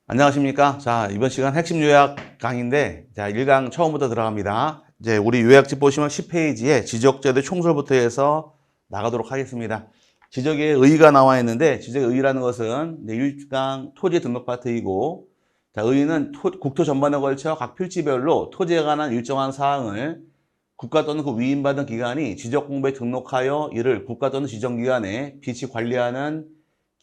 안녕하십니까. 자, 이번 시간 핵심 요약 강의인데, 자, 1강 처음부터 들어갑니다. 이제 우리 요약집 보시면 10페이지에 지적제도 총설부터 해서 나가도록 하겠습니다. 지적의 의의가 나와 있는데, 지적의 의의라는 것은 이제 1강 토지 등록 파트이고, 자, 의의는 국토 전반에 걸쳐 각 필지별로 토지에 관한 일정한 사항을 국가 또는 그 위임받은 기관이 지적공부에 등록하여 이를 국가 또는 지정기관에 비치 관리하는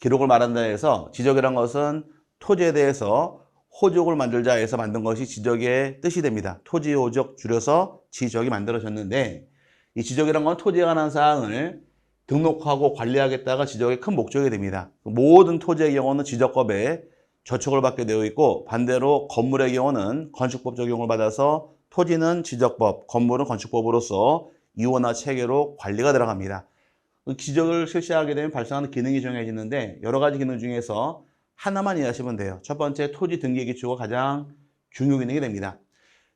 기록을 말한다 해서 지적이란 것은 토지에 대해서 호적을 만들자 해서 만든 것이 지적의 뜻이 됩니다. 토지 호적 줄여서 지적이 만들어졌는데 이 지적이란 건 토지에 관한 사항을 등록하고 관리하겠다가 지적의 큰 목적이 됩니다. 모든 토지의 경우는 지적법에 저촉을 받게 되어 있고 반대로 건물의 경우는 건축법 적용을 받아서 토지는 지적법, 건물은 건축법으로서 이원화 체계로 관리가 들어갑니다. 지적을 실시하게 되면 발생하는 기능이 정해지는데 여러 가지 기능 중에서 하나만 이해하시면 돼요. 첫 번째 토지 등기 기초가 가장 중요 기능이 됩니다.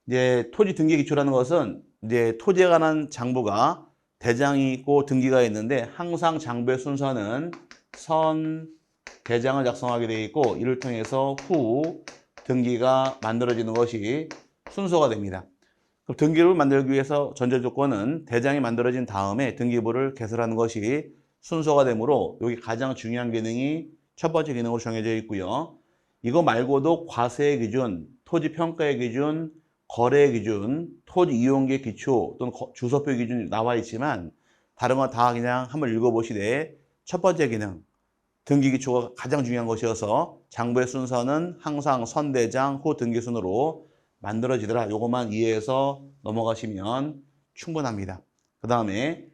이제 토지 등기 기초라는 것은 이제 토지에 관한 장부가 대장이 있고 등기가 있는데 항상 장부의 순서는 선 대장을 작성하게 되어 있고 이를 통해서 후 등기가 만들어지는 것이 순서가 됩니다. 그럼 등기부를 만들기 위해서 전제 조건은 대장이 만들어진 다음에 등기부를 개설하는 것이 순서가 되므로 여기 가장 중요한 기능이 첫 번째 기능으로 정해져 있고요. 이거 말고도 과세의 기준, 토지 평가의 기준, 거래의 기준, 토지 이용계 기초 또는 주소표 기준이 나와 있지만 다른 건 다 그냥 한번 읽어보시되 첫 번째 기능, 등기 기초가 가장 중요한 것이어서 장부의 순서는 항상 선대장 후 등기 순으로 만들어지더라. 요것만 이해해서 넘어가시면 충분합니다. 그 다음에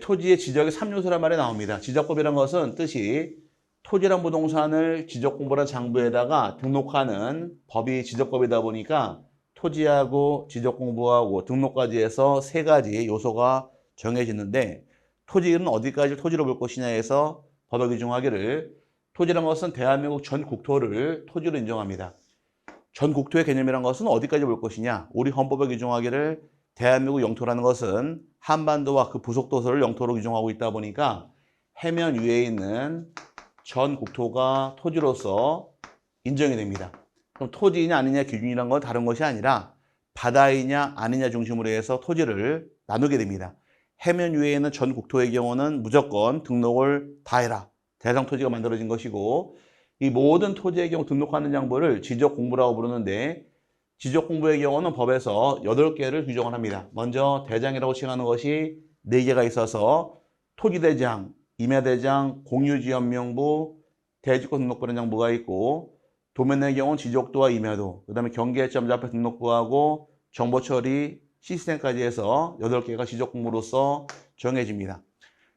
토지의 지적의 3요소란 말이 나옵니다. 지적법이란 것은 뜻이 토지란 부동산을 지적공부란 장부에다가 등록하는 법이 지적법이다 보니까 토지하고 지적공부하고 등록까지 해서 세 가지 요소가 정해지는데 토지는 어디까지 토지로 볼 것이냐 해서 법에 규정하기를 토지란 것은 대한민국 전 국토를 토지로 인정합니다. 전 국토의 개념이란 것은 어디까지 볼 것이냐. 우리 헌법에 규정하기를 대한민국 영토라는 것은 한반도와 그 부속도서를 영토로 규정하고 있다 보니까 해면 위에 있는 전 국토가 토지로서 인정이 됩니다. 그럼 토지이냐 아니냐 기준이란 건 다른 것이 아니라 바다이냐 아니냐 중심으로 해서 토지를 나누게 됩니다. 해면 위에 있는 전 국토의 경우는 무조건 등록을 다 해라. 대상 토지가 만들어진 것이고 이 모든 토지의 경우 등록하는 장부를 지적공부라고 부르는데 지적공부의 경우는 법에서 8개를 규정을 합니다. 먼저 대장이라고 칭하는 것이 4개가 있어서 토지대장, 임야대장, 공유지연명부, 대지권 등록부라는 장부가 있고 도면의 경우는 지적도와 임야도, 그 다음에 경계점자 앞에 등록부하고 정보처리, 시스템까지 해서 8개가 지적공부로서 정해집니다.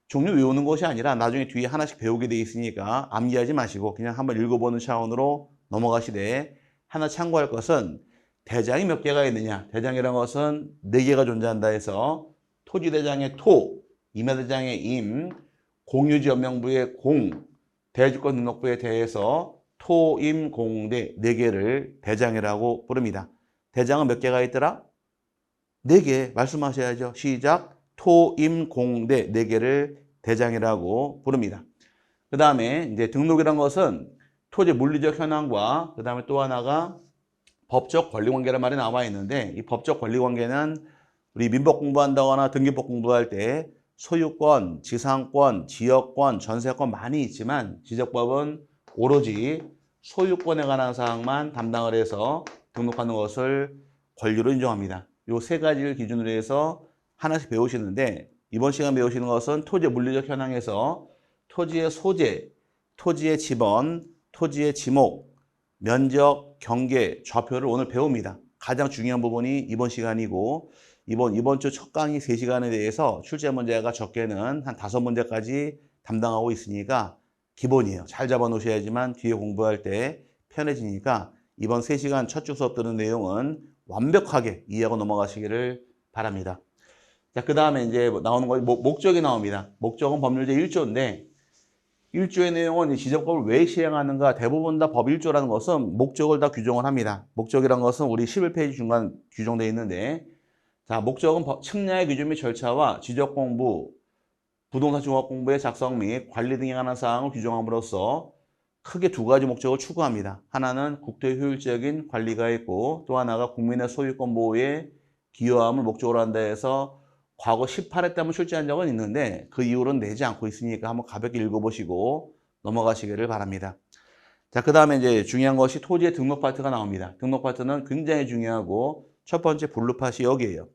종류 외우는 것이 아니라 나중에 뒤에 하나씩 배우게 돼 있으니까 암기하지 마시고 그냥 한번 읽어보는 차원으로 넘어가시되 하나 참고할 것은 대장이 몇 개가 있느냐. 대장이라는 것은 4개가 존재한다 해서 토지대장의 토, 임야대장의 임, 공유지연명부의 공, 대지권 등록부에 대해서 토, 임, 공, 대 4개를 대장이라고 부릅니다. 대장은 몇 개가 있더라? 4개 말씀하셔야죠. 시작. 토, 임, 공, 대 4개를 대장이라고 부릅니다. 그 다음에 이제 등록이란 것은 토지 물리적 현황과 그 다음에 또 하나가 법적 권리관계란 말이 나와 있는데 이 법적 권리관계는 우리 민법 공부한다거나 등기법 공부할 때 소유권, 지상권, 지역권, 전세권 많이 있지만 지적법은 오로지 소유권에 관한 사항만 담당을 해서 등록하는 것을 권리로 인정합니다. 이 세 가지를 기준으로 해서 하나씩 배우시는데 이번 시간 배우시는 것은 토지의 물리적 현황에서 토지의 소재, 토지의 지번, 토지의 지목, 면적, 경계, 좌표를 오늘 배웁니다. 가장 중요한 부분이 이번 시간이고 이번 주 첫 강의 3시간에 대해서 출제 문제가 적게는 한 5문제까지 담당하고 있으니까 기본이에요. 잘 잡아 놓으셔야지만 뒤에 공부할 때 편해지니까 이번 3시간 첫 주 수업 들은 내용은 완벽하게 이해하고 넘어가시기를 바랍니다. 자, 그 다음에 이제 나오는 거 목적이 나옵니다. 목적은 법률제 1조인데 1조의 내용은 지적법을 왜 시행하는가 대부분 다 법 1조라는 것은 목적을 다 규정을 합니다. 목적이란 것은 우리 11페이지 중간 규정되어 있는데 자, 목적은 측량의 기준 및 절차와 지적공부, 부동산 종합공부의 작성 및 관리 등에 관한 사항을 규정함으로써 크게 두 가지 목적을 추구합니다. 하나는 국토의 효율적인 관리가 있고 또 하나가 국민의 소유권 보호에 기여함을 목적으로 한다 해서 과거 18회 때 한번 출제한 적은 있는데 그 이후로는 내지 않고 있으니까 한번 가볍게 읽어보시고 넘어가시기를 바랍니다. 자, 그 다음에 이제 중요한 것이 토지의 등록 파트가 나옵니다. 등록 파트는 굉장히 중요하고 첫 번째 블루 파트이 여기에요.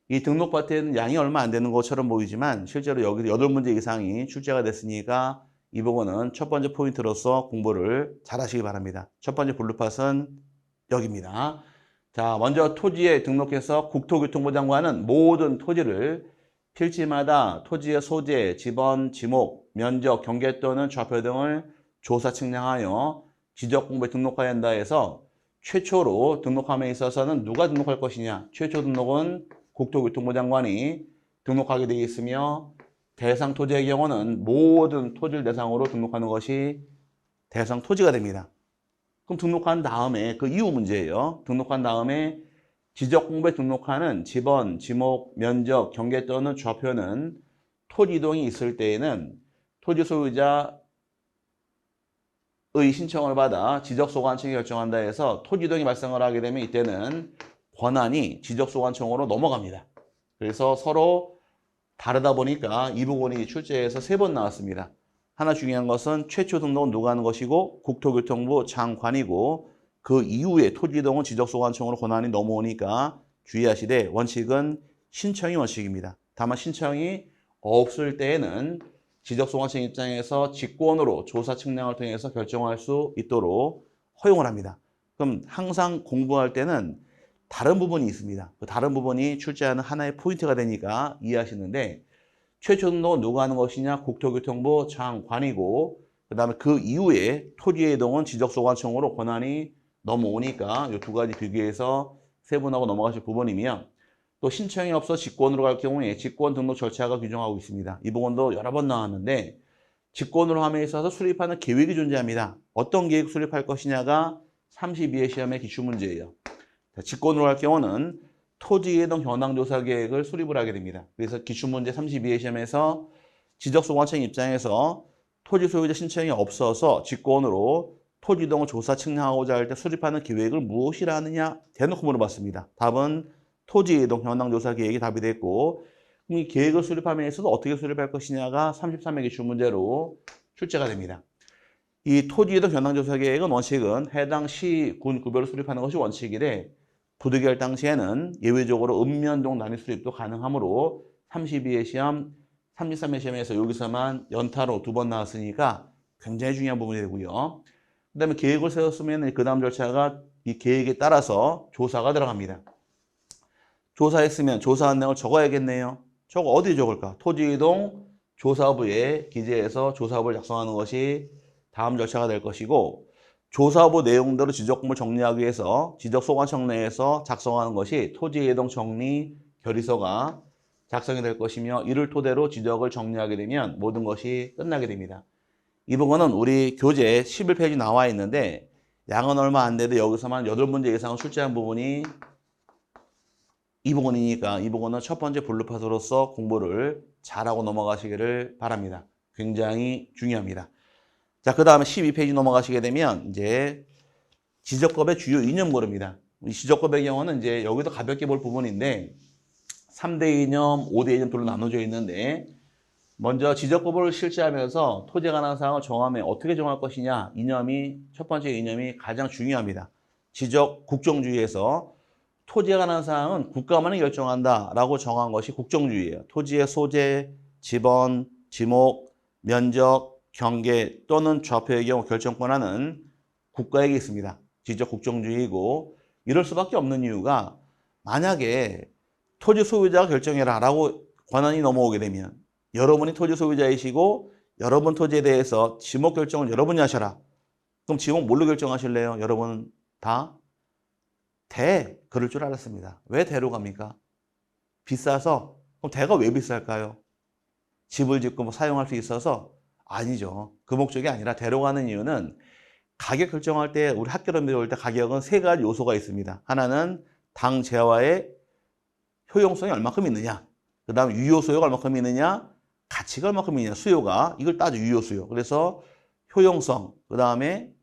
이 등록 파트에는 양이 얼마 안 되는 것처럼 보이지만 실제로 여기 8문제 이상이 출제가 됐으니까 이 부분은 첫 번째 포인트로서 공부를 잘 하시기 바랍니다. 첫 번째 블루 파트는 여기입니다. 자, 먼저 토지에 등록해서 국토교통부 장관은 모든 토지를 필지마다 토지의 소재, 지번, 지목, 면적, 경계 또는 좌표 등을 조사 측량하여 지적공부에 등록해야 한다 해서 최초로 등록함에 있어서는 누가 등록할 것이냐. 최초 등록은 국토교통부 장관이 등록하게 되어 있으며 대상 토지의 경우는 모든 토지를 대상으로 등록하는 것이 대상 토지가 됩니다. 그럼 등록한 다음에 그 이후 문제예요. 등록한 다음에 지적공부에 등록하는 지번, 지목, 면적, 경계 또는 좌표는 토지 이동이 있을 때에는 토지 소유자의 신청을 받아 지적소관청이 결정한다 해서 토지 이동이 발생을 하게 되면 이때는 권한이 지적소관청으로 넘어갑니다. 그래서 서로 다르다 보니까 이 부분이 출제에서 3번 나왔습니다. 하나 중요한 것은 최초 등록은 누가 하는 것이고 국토교통부 장관이고 그 이후에 토지 이동은 지적소관청으로 권한이 넘어오니까 주의하시되 원칙은 신청이 원칙입니다. 다만 신청이 없을 때에는 지적소관청 입장에서 직권으로 조사 측량을 통해서 결정할 수 있도록 허용을 합니다. 그럼 항상 공부할 때는 다른 부분이 있습니다. 그 다른 부분이 출제하는 하나의 포인트가 되니까 이해하시는데 최초 등록은 누가 하는 것이냐? 국토교통부 장관이고 그 다음에 그 이후에 토지의 이동은 지적소관청으로 권한이 넘어오니까 이 두 가지 비교해서 세분하고 넘어가실 부분이며 또 신청이 없어 직권으로 갈 경우에 직권 등록 절차가 규정하고 있습니다. 이 부분도 여러 번 나왔는데 직권으로 함에 있어서 수립하는 계획이 존재합니다. 어떤 계획 수립할 것이냐가 32회 시험의 기출문제예요. 직권으로 할 경우는 토지이동 현황조사 계획을 수립을 하게 됩니다. 그래서 기출문제 32회 시험에서 지적소관청 입장에서 토지 소유자 신청이 없어서 직권으로 토지이동을 조사 측량하고자 할 때 수립하는 계획을 무엇이라 하느냐 대놓고 물어봤습니다. 답은 토지이동 현황조사 계획이 답이 됐고 이 계획을 수립함에 있어서 어떻게 수립할 것이냐가 33회 기출문제로 출제가 됩니다. 이 토지이동 현황조사 계획은 원칙은 해당 시, 군, 구별로 수립하는 것이 원칙이래 부득이할 당시에는 예외적으로 읍면동 단위 수립도 가능하므로 32회 시험, 33회 시험에서 여기서만 연타로 2번 나왔으니까 굉장히 중요한 부분이 되고요. 그 다음에 계획을 세웠으면 그 다음 절차가 이 계획에 따라서 조사가 들어갑니다. 조사했으면 조사한 내용을 적어야겠네요. 저거 어디에 적을까? 토지이동 조사부에 기재해서 조사부를 작성하는 것이 다음 절차가 될 것이고 조사부 내용대로 지적공부를 정리하기 위해서 지적소관청 내에서 작성하는 것이 토지이동 정리 결의서가 작성이 될 것이며 이를 토대로 지적을 정리하게 되면 모든 것이 끝나게 됩니다. 이 부분은 우리 교재 11페이지 나와 있는데 양은 얼마 안 되는데 여기서만 8문제 이상을 출제한 부분이 이 부분이니까 이 부분은 첫 번째 블루파트로서 공부를 잘하고 넘어가시기를 바랍니다. 굉장히 중요합니다. 자, 그 다음에 12페이지 넘어가시게 되면 이제 지적법의 주요 이념고르입니다. 이 지적법의 경우는 이제 여기도 가볍게 볼 부분인데 3대 이념, 5대 이념들로 나눠져 있는데 먼저 지적법을 실시하면서 토지에 관한 사항을 정하면 어떻게 정할 것이냐 이념이 첫 번째 이념이 가장 중요합니다. 지적 국정주의에서 토지에 관한 사항은 국가만이 결정한다라고 정한 것이 국정주의예요. 토지의 소재, 지번, 지목, 면적, 경계 또는 좌표의 경우 결정 권한은 국가에게 있습니다. 지적 국정주의이고 이럴 수밖에 없는 이유가 만약에 토지 소유자가 결정해라 라고 권한이 넘어오게 되면 여러분이 토지 소유자이시고 여러분 토지에 대해서 지목 결정을 여러분이 하셔라. 그럼 지목 뭘로 결정하실래요? 여러분 다 대 그럴 줄 알았습니다. 왜 대로 갑니까? 비싸서. 그럼 대가 왜 비쌀까요? 집을 짓고 뭐 사용할 수 있어서? 아니죠. 그 목적이 아니라 대로 가는 이유는 가격 결정할 때 우리 학교로 배울 때 가격은 3가지 요소가 있습니다. 하나는 당 재화의 효용성이 얼마큼 있느냐, 그 다음 유효 수요가 얼마큼 있느냐, 가치가 얼마큼 있느냐, 수요가 이걸 따져 유효 수요. 그래서 효용성, 그 다음에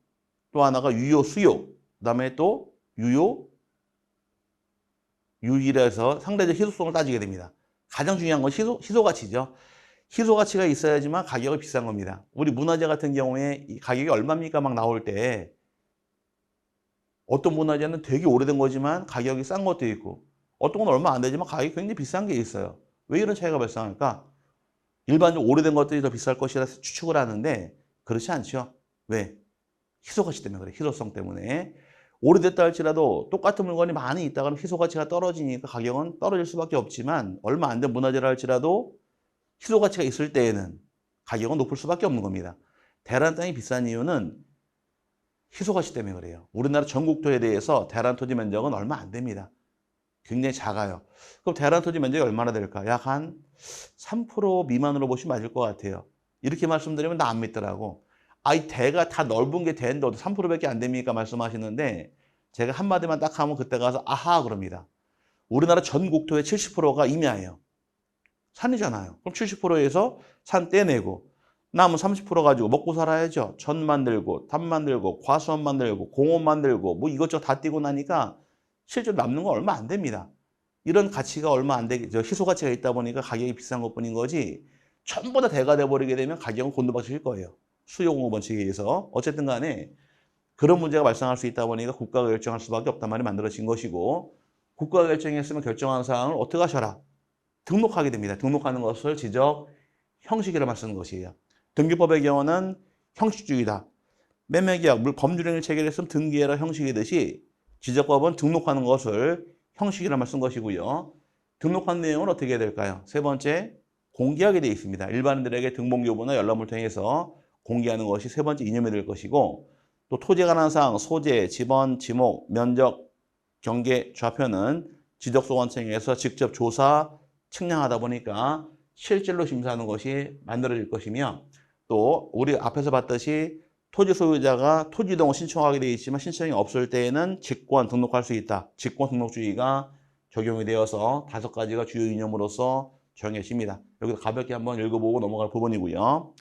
또 하나가 유효, 수요, 그 다음에 또 유효, 유의라 해서 상대적 희소성을 따지게 됩니다. 가장 중요한 건 희소 가치죠. 희소 가치가 있어야지만 가격이 비싼 겁니다. 우리 문화재 같은 경우에 이 가격이 얼마입니까 막 나올 때 어떤 문화재는 되게 오래된 거지만 가격이 싼 것도 있고 어떤 건 얼마 안 되지만 가격이 굉장히 비싼 게 있어요. 왜 이런 차이가 발생할까? 일반적으로 오래된 것들이 더 비쌀 것이라 추측을 하는데 그렇지 않죠. 왜? 희소 가치 때문에 그래. 희소성 때문에. 오래됐다 할지라도 똑같은 물건이 많이 있다가 희소 가치가 떨어지니까 가격은 떨어질 수밖에 없지만 얼마 안 된 문화재라 할지라도 희소 가치가 있을 때에는 가격은 높을 수밖에 없는 겁니다. 대란 땅이 비싼 이유는 희소 가치 때문에 그래요. 우리나라 전국토에 대해서 대란 토지 면적은 얼마 안 됩니다. 굉장히 작아요. 그럼 대란 토지 면적이 얼마나 될까? 약 한 3% 미만으로 보시면 맞을 것 같아요. 이렇게 말씀드리면 나 안 믿더라고. 이 대가 다 넓은 게 대인데 3%밖에 안 됩니까? 말씀하시는데 제가 한마디만 딱 하면 그때 가서 아하 그럽니다. 우리나라 전 국토의 70%가 임야예요. 산이잖아요. 그럼 70%에서 산 떼내고 남은 30% 가지고 먹고 살아야죠. 전 만들고 탑 만들고 과수원 만들고 공원 만들고 뭐 이것저것 다 띄고 나니까 실제로 남는 건 얼마 안 됩니다. 이런 가치가 얼마 안 되게 희소 가치가 있다 보니까 가격이 비싼 것뿐인 거지 전부 다 대가 돼버리게 되면 가격은 곤두박질 거예요. 수요 공급 원칙에 의해서 어쨌든 간에 그런 문제가 발생할 수 있다 보니까 국가가 결정할 수밖에 없단 말이 만들어진 것이고 국가가 결정했으면 결정한 사항을 어떻게 하셔라? 등록하게 됩니다. 등록하는 것을 지적 형식이라고 쓰는 것이에요. 등기법의 경우는 형식주의다. 매매계약, 법률행위 체결했으면 등기해라 형식이듯이 지적법은 등록하는 것을 형식이라고 쓴 것이고요. 등록한 내용은 어떻게 해야 될까요? 세 번째, 공개하게 되어 있습니다. 일반인들에게 등본교부나 열람을 통해서 공개하는 것이 세 번째 이념이 될 것이고 또 토지에 관한 사항, 소재, 지번, 지목, 면적, 경계, 좌표는 지적소관청에서 직접 조사, 측량하다 보니까 실질로 심사하는 것이 만들어질 것이며 또 우리 앞에서 봤듯이 토지 소유자가 토지 이동을 신청하게 되어 있지만 신청이 없을 때에는 직권 등록할 수 있다. 직권 등록주의가 적용이 되어서 5가지가 주요 이념으로서 정해집니다. 여기서 가볍게 한번 읽어보고 넘어갈 부분이고요.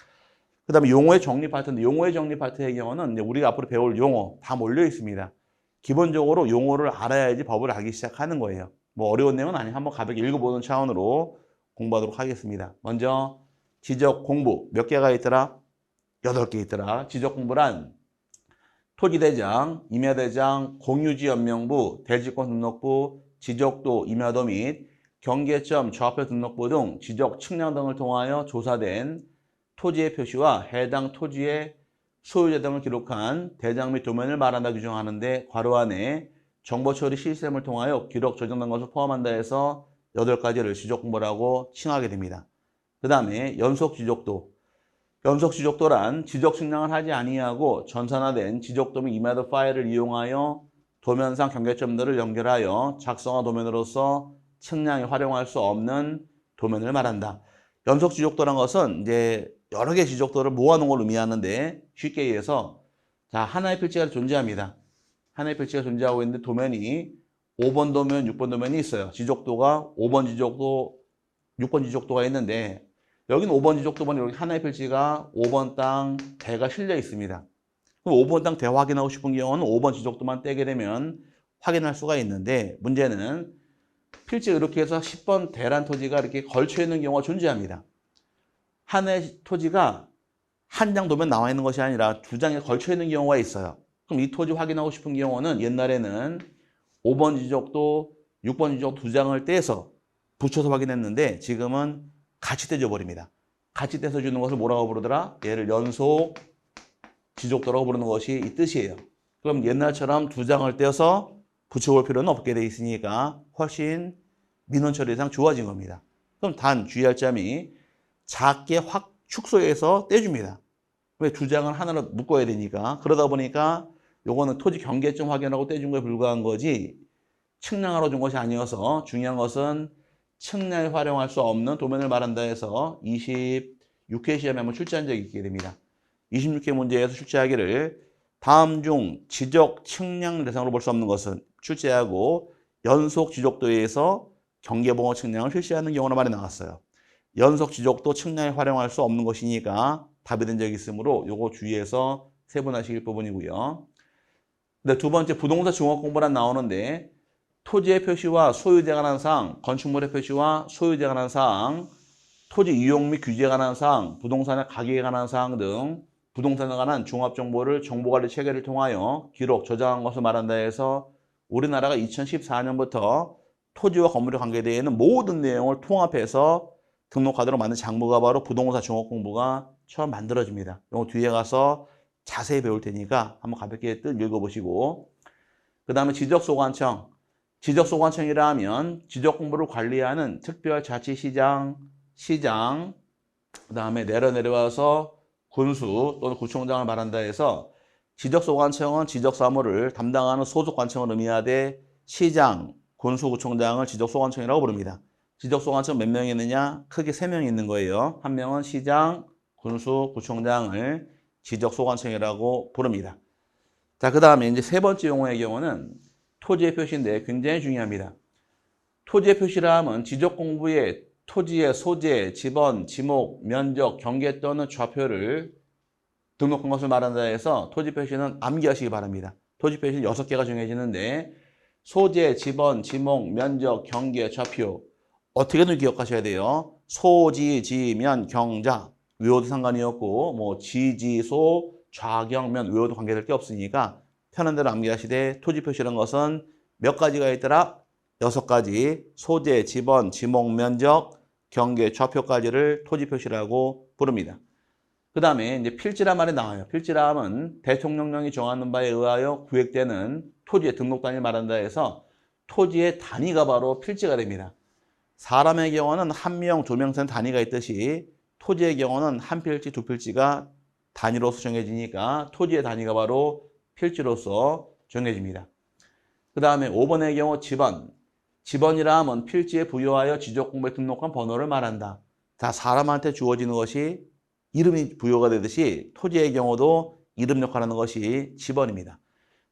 그 다음에 용어의 정리 파트인데 용어의 정리 파트의 경우는 이제 우리가 앞으로 배울 용어 다 몰려 있습니다. 기본적으로 용어를 알아야지 법을 알기 시작하는 거예요. 뭐 어려운 내용은 아니에요. 한번 가볍게 읽어보는 차원으로 공부하도록 하겠습니다. 먼저 지적 공부 몇 개가 있더라? 8개 있더라. 지적 공부란 토지대장, 임야대장, 공유지연명부, 대지권 등록부, 지적도, 임야도 및 경계점, 좌표 등록부 등 지적 측량 등을 통하여 조사된 토지의 표시와 해당 토지의 소유자 등을 기록한 대장 및 도면을 말한다 규정하는데 괄호 안에 정보 처리 시스템을 통하여 기록 저장된 것을 포함한다 해서 8가지를 지적 공부라고 칭하게 됩니다. 그 다음에 연속 지적도. 연속 지적도란 지적 측량을 하지 아니하고 전산화된 지적도 및 임야도 파일을 이용하여 도면상 경계점들을 연결하여 작성한 도면으로서 측량에 활용할 수 없는 도면을 말한다. 연속 지적도란 것은 이제 여러 개의 지적도를 모아놓은 걸 의미하는데 쉽게 얘기해서 자 하나의 필지가 존재합니다. 하나의 필지가 존재하고 있는데 도면이 5번 도면, 6번 도면이 있어요. 지적도가 5번 지적도, 6번 지적도가 있는데 여기는 5번 지적도만 여기 하나의 필지가 5번 땅 대가 실려 있습니다. 그럼 5번 땅 대 확인하고 싶은 경우는 5번 지적도만 떼게 되면 확인할 수가 있는데 문제는 필지가 이렇게 해서 10번 대란 토지가 이렇게 걸쳐 있는 경우가 존재합니다. 하나의 토지가 한 장 도면 나와 있는 것이 아니라 2장에 걸쳐 있는 경우가 있어요. 그럼 이 토지 확인하고 싶은 경우는 옛날에는 5번 지적도, 6번 지적도 2장을 떼서 붙여서 확인했는데 지금은 같이 떼져 버립니다. 같이 떼서 주는 것을 뭐라고 부르더라? 얘를 연속 지적도라고 부르는 것이 이 뜻이에요. 그럼 옛날처럼 2장을 떼서 붙여볼 필요는 없게 돼 있으니까 훨씬 민원 처리상 좋아진 겁니다. 그럼 단 주의할 점이 작게 확 축소해서 떼줍니다. 왜 2장을 하나로 묶어야 되니까. 그러다 보니까 요거는 토지 경계점 확인하고 떼준 거에 불과한 거지 측량하러 준 것이 아니어서 중요한 것은 측량에 활용할 수 없는 도면을 말한다 해서 26회 시험에 한번 출제한 적이 있게 됩니다. 26회 문제에서 출제하기를 다음 중 지적 측량 대상으로 볼 수 없는 것은 출제하고 연속 지적도에 의해서 경계봉어 측량을 실시하는 경우로 말이 나왔어요. 연속 지적도 측량에 활용할 수 없는 것이니까 답이 된 적이 있으므로 요거 주의해서 세분하시길 부분이고요. 근데 두 번째 부동산 종합 공부란 나오는데 토지의 표시와 소유자에 관한 사항, 건축물의 표시와 소유자에 관한 사항, 토지 이용 및 규제에 관한 사항, 부동산의 가격에 관한 사항 등 부동산에 관한 종합정보를 정보관리 체계를 통하여 기록, 저장한 것을 말한다 해서 우리나라가 2014년부터 토지와 건물에 관계되어 있는 모든 내용을 통합해서 등록하도록 만든 장부가 바로 부동산 종합공부가 처음 만들어집니다. 이거 뒤에 가서 자세히 배울 테니까 한번 가볍게 뜻 읽어보시고, 그 다음에 지적소관청. 지적소관청이라 하면 지적공부를 관리하는 특별자치시장, 그 다음에 내려와서 군수 또는 구청장을 말한다 해서 지적소관청은 지적사무를 담당하는 소속관청을 의미하되 시장, 군수, 구청장을 지적소관청이라고 부릅니다. 지적소관청 몇 명이 있느냐? 크게 3명이 있는 거예요. 한 명은 시장, 군수, 구청장을 지적소관청이라고 부릅니다. 자, 그 다음에 이제 세 번째 용어의 경우는 토지의 표시인데 굉장히 중요합니다. 토지의 표시라 하면 지적공부에 토지의 소재, 지번, 지목, 면적, 경계 또는 좌표를 등록한 것을 말한다 해서 토지 표시는 암기하시기 바랍니다. 토지 표시는 6개가 정해지는데 소재, 지번, 지목, 면적, 경계, 좌표 어떻게든 기억하셔야 돼요. 소지, 지면, 경자 외워도 상관이 없고 뭐 지지소, 좌경면 외워도 관계될 게 없으니까 편한 대로 암기하시되 토지 표시라는 것은 몇 가지가 있더라? 6가지. 소재, 지번, 지목, 면적, 경계, 좌표까지를 토지 표시라고 부릅니다. 그 다음에 이제 필지란 말이 나와요. 필지라 하면 대통령령이 정하는 바에 의하여 구획되는 토지의 등록 단위를 말한다 해서 토지의 단위가 바로 필지가 됩니다. 사람의 경우는 1명, 2명 된 단위가 있듯이 토지의 경우는 한 필지, 두 필지가 단위로서 정해지니까 토지의 단위가 바로 필지로서 정해집니다. 그 다음에 5번의 경우 지번. 지번이라 하면 필지에 부여하여 지적공부에 등록한 번호를 말한다. 다 사람한테 주어지는 것이 이름이 부여가 되듯이 토지의 경우도 이름 역할하는 것이 지번입니다.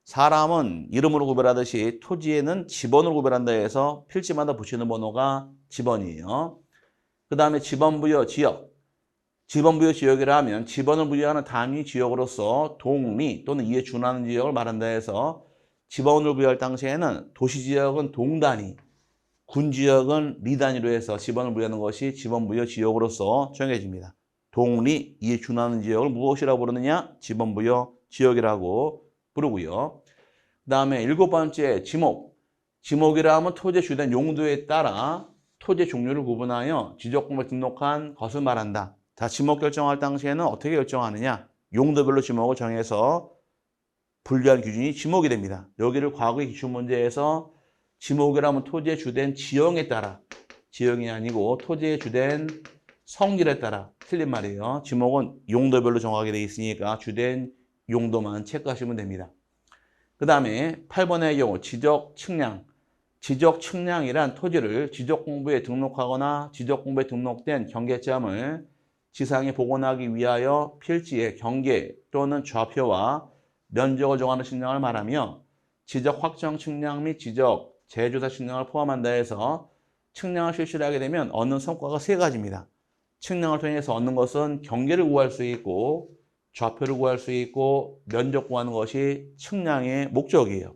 사람은 이름으로 구별하듯이 토지에는 지번으로 구별한다 해서 필지마다 붙이는 번호가 지번이에요. 그 다음에 지번부여 지역. 지번부여 지역이라 하면 지번을 부여하는 단위 지역으로서 동리 또는 이에 준하는 지역을 말한다 해서 지번을 부여할 당시에는 도시지역은 동단위, 군지역은 리단위로 해서 지번을 부여하는 것이 지번부여 지역으로서 정해집니다. 동리, 이에 준하는 지역을 무엇이라고 부르느냐? 지번부여 지역이라고 부르고요. 그 다음에 7번째 지목. 지목이라 하면 토지의 주된 용도에 따라 토지의 종류를 구분하여 지적공부에 등록한 것을 말한다. 자, 지목 결정할 당시에는 어떻게 결정하느냐? 용도별로 지목을 정해서 분류한 기준이 지목이 됩니다. 여기를 과거의 기출문제에서 지목이라면 토지의 주된 지형에 따라, 지형이 아니고 토지의 주된 성질에 따라 틀린 말이에요. 지목은 용도별로 정하게 되어 있으니까 주된 용도만 체크하시면 됩니다. 그 다음에 8번의 경우 지적 측량. 지적 측량이란 토지를 지적공부에 등록하거나 지적공부에 등록된 경계점을 지상에 복원하기 위하여 필지의 경계 또는 좌표와 면적을 정하는 측량을 말하며 지적 확정 측량 및 지적 재조사 측량을 포함한다 해서 측량을 실시를 하게 되면 얻는 성과가 3가지입니다. 측량을 통해서 얻는 것은 경계를 구할 수 있고 좌표를 구할 수 있고 면적 구하는 것이 측량의 목적이에요.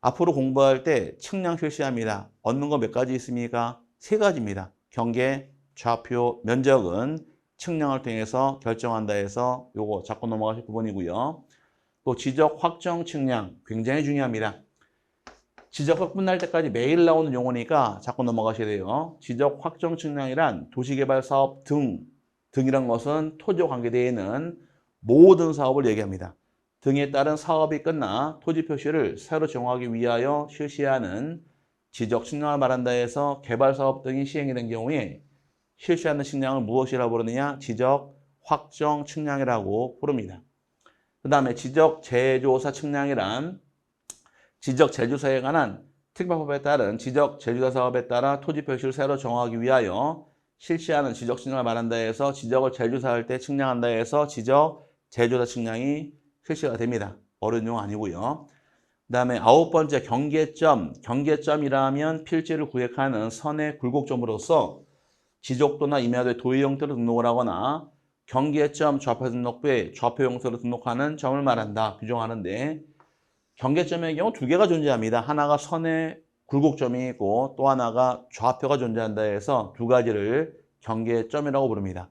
앞으로 공부할 때 측량 실시합니다. 얻는 거 몇 가지 있습니까? 3가지입니다. 경계, 좌표, 면적은 측량을 통해서 결정한다 해서 요거 잡고 넘어가실 부분이고요. 또 지적 확정 측량 굉장히 중요합니다. 지적학 끝날 때까지 매일 나오는 용어니까 자꾸 넘어가셔야 돼요. 지적 확정 측량이란 도시개발 사업 등이란 것은 토지와 관계되어 있는 모든 사업을 얘기합니다. 등에 따른 사업이 끝나 토지 표시를 새로 정하기 위하여 실시하는 지적 측량을 말한다 해서 개발 사업 등이 시행이 된 경우에 실시하는 측량을 무엇이라고 부르느냐? 지적 확정 측량이라고 부릅니다. 그 다음에 지적 재조사 측량이란 지적 재조사에 관한 특별법에 따른 지적 재조사 사업에 따라 토지 표시를 새로 정하기 위하여 실시하는 지적 측량을 말한다 해서 지적을 재조사할 때 측량한다 해서 지적 재조사 측량이 실시가 됩니다. 어려운 용어 아니고요. 그 다음에 9번째 경계점. 경계점이라면 필지를 구획하는 선의 굴곡점으로서 지적도나 임야도의 도의 형태로 등록을 하거나 경계점 좌표 등록부에 좌표 용서로 등록하는 점을 말한다. 규정하는데 경계점의 경우 두 개가 존재합니다. 하나가 선의 굴곡점이 있고 또 하나가 좌표가 존재한다 해서 두 가지를 경계점이라고 부릅니다.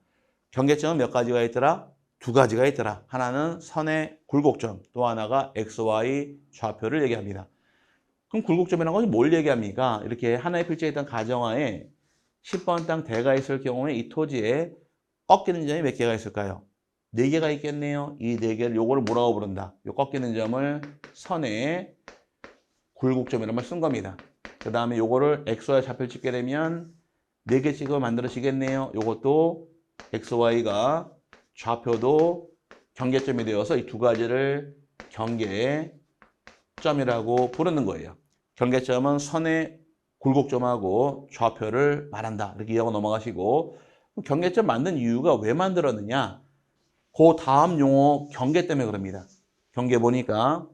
경계점은 몇 가지가 있더라? 두 가지가 있더라. 하나는 선의 굴곡점, 또 하나가 XY 좌표를 얘기합니다. 그럼 굴곡점이라는 것이 뭘 얘기합니까? 이렇게 하나의 필지에 있던 가정하에 10번 땅 대가 있을 경우에 이 토지에 꺾이는 점이 몇 개가 있을까요? 4개가 있겠네요. 이 4개를 요거를 뭐라고 부른다? 요 꺾이는 점을 선의 굴곡점이라는 말 쓴 겁니다. 그 다음에 요거를 XY 좌표를 찍게 되면 4개 찍어 만들어지겠네요. 요것도 XY가 좌표도 경계점이 되어서 이 두 가지를 경계점이라고 부르는 거예요. 경계점은 선의 굴곡점하고 좌표를 말한다. 이렇게 이해하고 넘어가시고 경계점 만든 이유가 왜 만들었느냐? 그 다음 용어 경계 때문에 그럽니다. 경계 보니까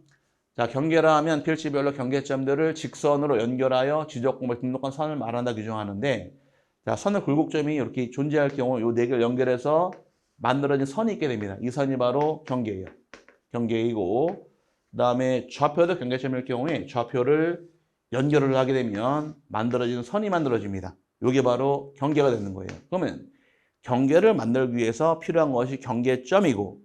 자 경계라 하면 필지별로 경계점들을 직선으로 연결하여 지적공부에 등록한 선을 말한다 규정하는데 자 선의 굴곡점이 이렇게 존재할 경우 이 4개를 연결해서 만들어진 선이 있게 됩니다. 이 선이 바로 경계예요. 경계이고 그 다음에 좌표도 경계점일 경우에 좌표를 연결을 하게 되면 만들어지는 선이 만들어집니다. 이게 바로 경계가 되는 거예요. 그러면 경계를 만들기 위해서 필요한 것이 경계점이고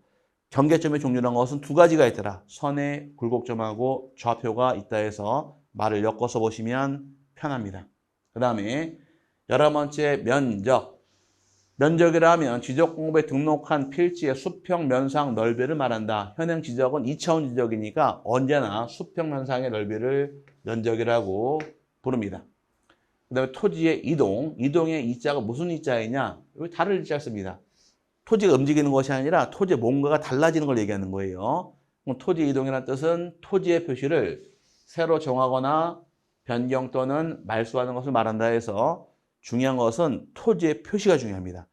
경계점의 종류라는 것은 두 가지가 있더라. 선의 굴곡점하고 좌표가 있다 해서 말을 엮어서 보시면 편합니다. 그 다음에 11번째 면적. 면적이라 하면 지적공부에 등록한 필지의 수평, 면상, 넓이를 말한다. 현행 지적은 2차원 지적이니까 언제나 수평, 면상의 넓이를 면적이라고 부릅니다. 그 다음에 토지의 이동. 이동의 이자가 무슨 이자이냐? 여기 다를 이자 씁니다. 토지가 움직이는 것이 아니라 토지의 뭔가가 달라지는 걸 얘기하는 거예요. 토지 이동이라는 뜻은 토지의 표시를 새로 정하거나 변경 또는 말소하는 것을 말한다 해서 중요한 것은 토지의 표시가 중요합니다.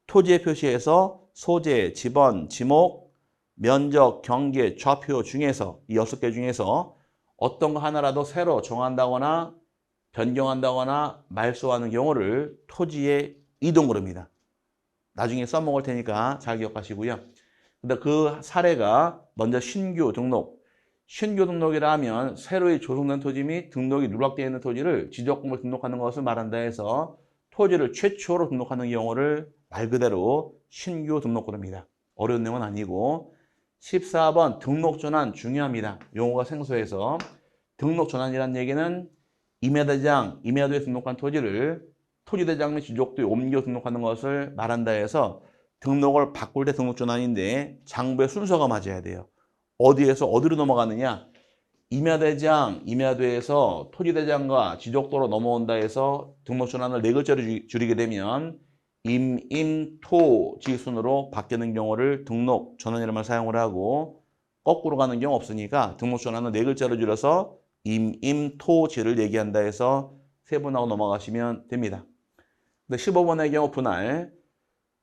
토지의 표시에서 소재, 지번, 지목, 면적, 경계, 좌표 중에서 이 6개 중에서 어떤 거 하나라도 새로 정한다거나 변경한다거나 말소하는 경우를 토지의 이동으로 합니다. 나중에 써먹을 테니까 잘 기억하시고요. 근데 그 사례가 먼저 신규 등록. 신규 등록이라 하면 새로이 조성된 토지 및 등록이 누락되어 있는 토지를 지적공부에 등록하는 것을 말한다 해서 토지를 최초로 등록하는 경우를 말 그대로 신규 등록으로 합니다. 어려운 내용은 아니고 14번 등록 전환 중요합니다. 용어가 생소해서 등록 전환이라는 얘기는 임야대장, 임야도에 등록한 토지를 토지대장 및 지적도에 옮겨 등록하는 것을 말한다 해서 등록을 바꿀 때 등록 전환인데 장부의 순서가 맞아야 돼요. 어디에서 어디로 넘어가느냐? 임야대장, 임야도에서 토지대장과 지적도로 넘어온다 해서 등록 전환을 4글자로 줄이게 되면 임토지 순으로 바뀌는 경우를 등록 전환이라는 말 사용을 하고 거꾸로 가는 경우 없으니까 등록 전환은 4글자로 줄여서 임토지를 얘기한다 해서 세분하고 넘어가시면 됩니다. 15번의 경우 분할.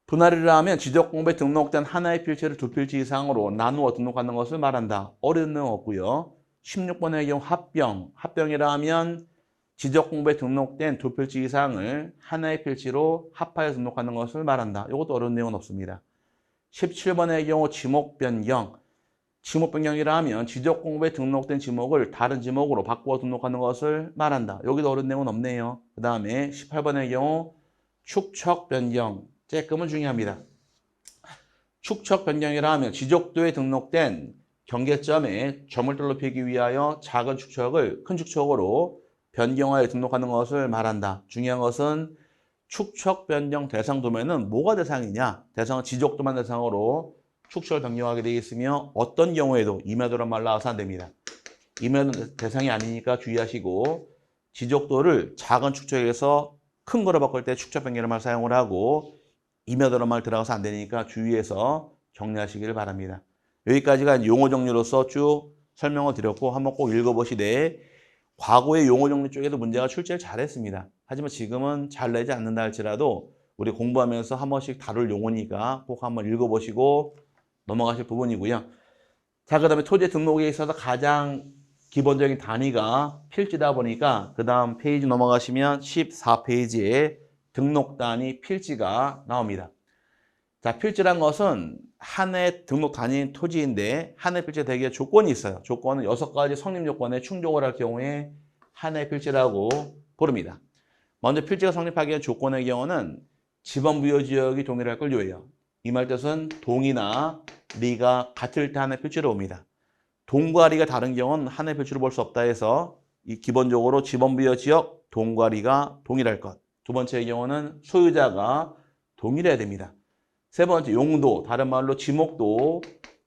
분할이라 하면 지적공부에 등록된 하나의 필지를 두 필지 이상으로 나누어 등록하는 것을 말한다. 어려운 내용 없고요. 16번의 경우 합병. 합병이라 하면 지적공부에 등록된 두 필지 이상을 하나의 필지로 합하여 등록하는 것을 말한다. 이것도 어려운 내용은 없습니다. 17번의 경우 지목 변경. 지목 변경이라 하면 지적공부에 등록된 지목을 다른 지목으로 바꾸어 등록하는 것을 말한다. 여기도 어려운 내용은 없네요. 그 다음에 18번의 경우 축척 변경. 쬐끔은 중요합니다. 축척 변경이라 하면 지적도에 등록된 경계점에 점을 넓히기 위하여 작은 축척을 큰 축척으로 변경하여 등록하는 것을 말한다. 중요한 것은 축척 변경 대상 도면은 뭐가 대상이냐? 대상은 지적도만 대상으로 축척을 변경하게 되어 있으며 어떤 경우에도 임야도란 말 나와서 안 됩니다. 임야도 대상이 아니니까 주의하시고 지적도를 작은 축척에서 큰 거로 바꿀 때 축척 변경이라는 말 사용을 하고 임야도란 말 들어가서 안 되니까 주의해서 정리하시기를 바랍니다. 여기까지가 용어 정리로서 쭉 설명을 드렸고 한번 꼭 읽어보시되 과거의 용어 정리 쪽에도 문제가 출제를 잘했습니다. 하지만 지금은 잘 내지 않는다 할지라도 우리 공부하면서 한 번씩 다룰 용어니까 꼭 한번 읽어보시고 넘어가실 부분이고요. 자, 그 다음에 토지 등록에 있어서 가장 기본적인 단위가 필지다 보니까 그 다음 페이지 넘어가시면 14페이지에 등록 단위 필지가 나옵니다. 자, 필지란 것은 한 해 등록 단위인 토지인데 한 해 필지 대기에 조건이 있어요. 조건은 6가지 성립 요건에 충족을 할 경우에 한 해 필지라고 부릅니다. 먼저 필지가 성립하기 위한 조건의 경우는 지번 부여 지역이 동일할 걸 요해요. 이 말 뜻은 동이나 리가 같을 때 한 해 필지로 옵니다. 동과 리가 다른 경우는 한 해 필지로 볼 수 없다 해서 이 기본적으로 지번 부여 지역 동과 리가 동일할 것. 두 번째의 경우는 소유자가 동일해야 됩니다. 세 번째 용도, 다른 말로 지목도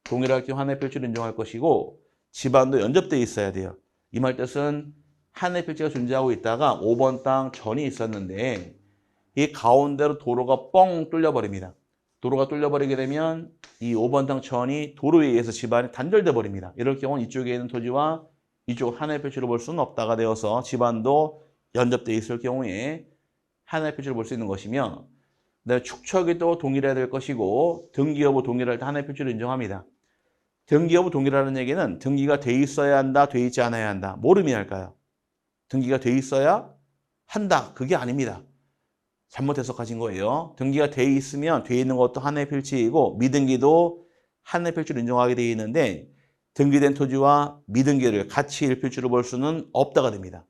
동일할 경우 한 해 필지로 인정할 것이고 지반도 연접되어 있어야 돼요. 이 말 뜻은 한 해 필지가 존재하고 있다가 5번 땅 전이 있었는데 이 가운데로 도로가 뻥 뚫려버립니다. 도로가 뚫려버리게 되면 이 5번 땅 전이 도로에 의해서 집안이 단절돼 버립니다. 이럴 경우는 이쪽에 있는 토지와 이쪽 한 해 필지로 볼 수는 없다가 되어서 집안도 연접되어 있을 경우에 한 해 필지로 볼 수 있는 것이며 축척이 또 동일해야 될 것이고 등기 여부 동일할 때 한 해 필지로 인정합니다. 등기 여부 동일하는 얘기는 등기가 돼 있어야 한다, 돼 있지 않아야 한다. 뭘 의미할까요? 등기가 돼 있어야 한다. 그게 아닙니다. 잘못 해석하신 거예요. 등기가 돼 있으면 돼 있는 것도 한 해 필지이고 미등기도 한 해 필지로 인정하게 돼 있는데 등기된 토지와 미등기를 같이 일필지로 볼 수는 없다가 됩니다.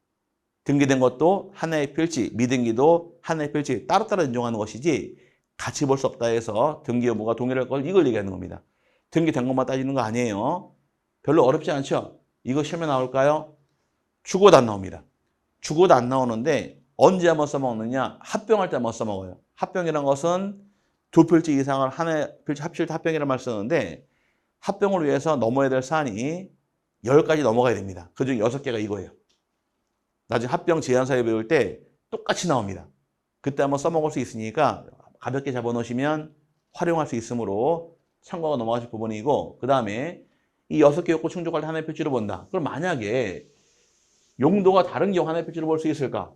등기된 것도 한 해 필지, 미등기도 한 해 필지 따로따로 인정하는 것이지 같이 볼 수 없다 해서 등기 여부가 동일할 걸 이걸 얘기하는 겁니다. 등기된 것만 따지는 거 아니에요. 별로 어렵지 않죠? 이거 시험에 나올까요? 죽어도 안 나옵니다. 죽어도 안 나오는데 언제 한번 써먹느냐? 합병할 때 한번 써먹어요. 합병이란 것은 두 필지 이상을 한 해 필지 합칠 때 합병이라는 말 쓰는데 합병을 위해서 넘어야 될 사안이 10가지 넘어가야 됩니다. 그중 6개가 이거예요. 나중에 합병 제한사유 배울 때 똑같이 나옵니다. 그때 한번 써먹을 수 있으니까 가볍게 잡아놓으시면 활용할 수 있으므로 참고가 넘어가실 부분이고 그 다음에 이 6개 요건 충족할 때 한 해 필지로 본다. 그럼 만약에 용도가 다른 경우 한 해 필지로 볼 수 있을까?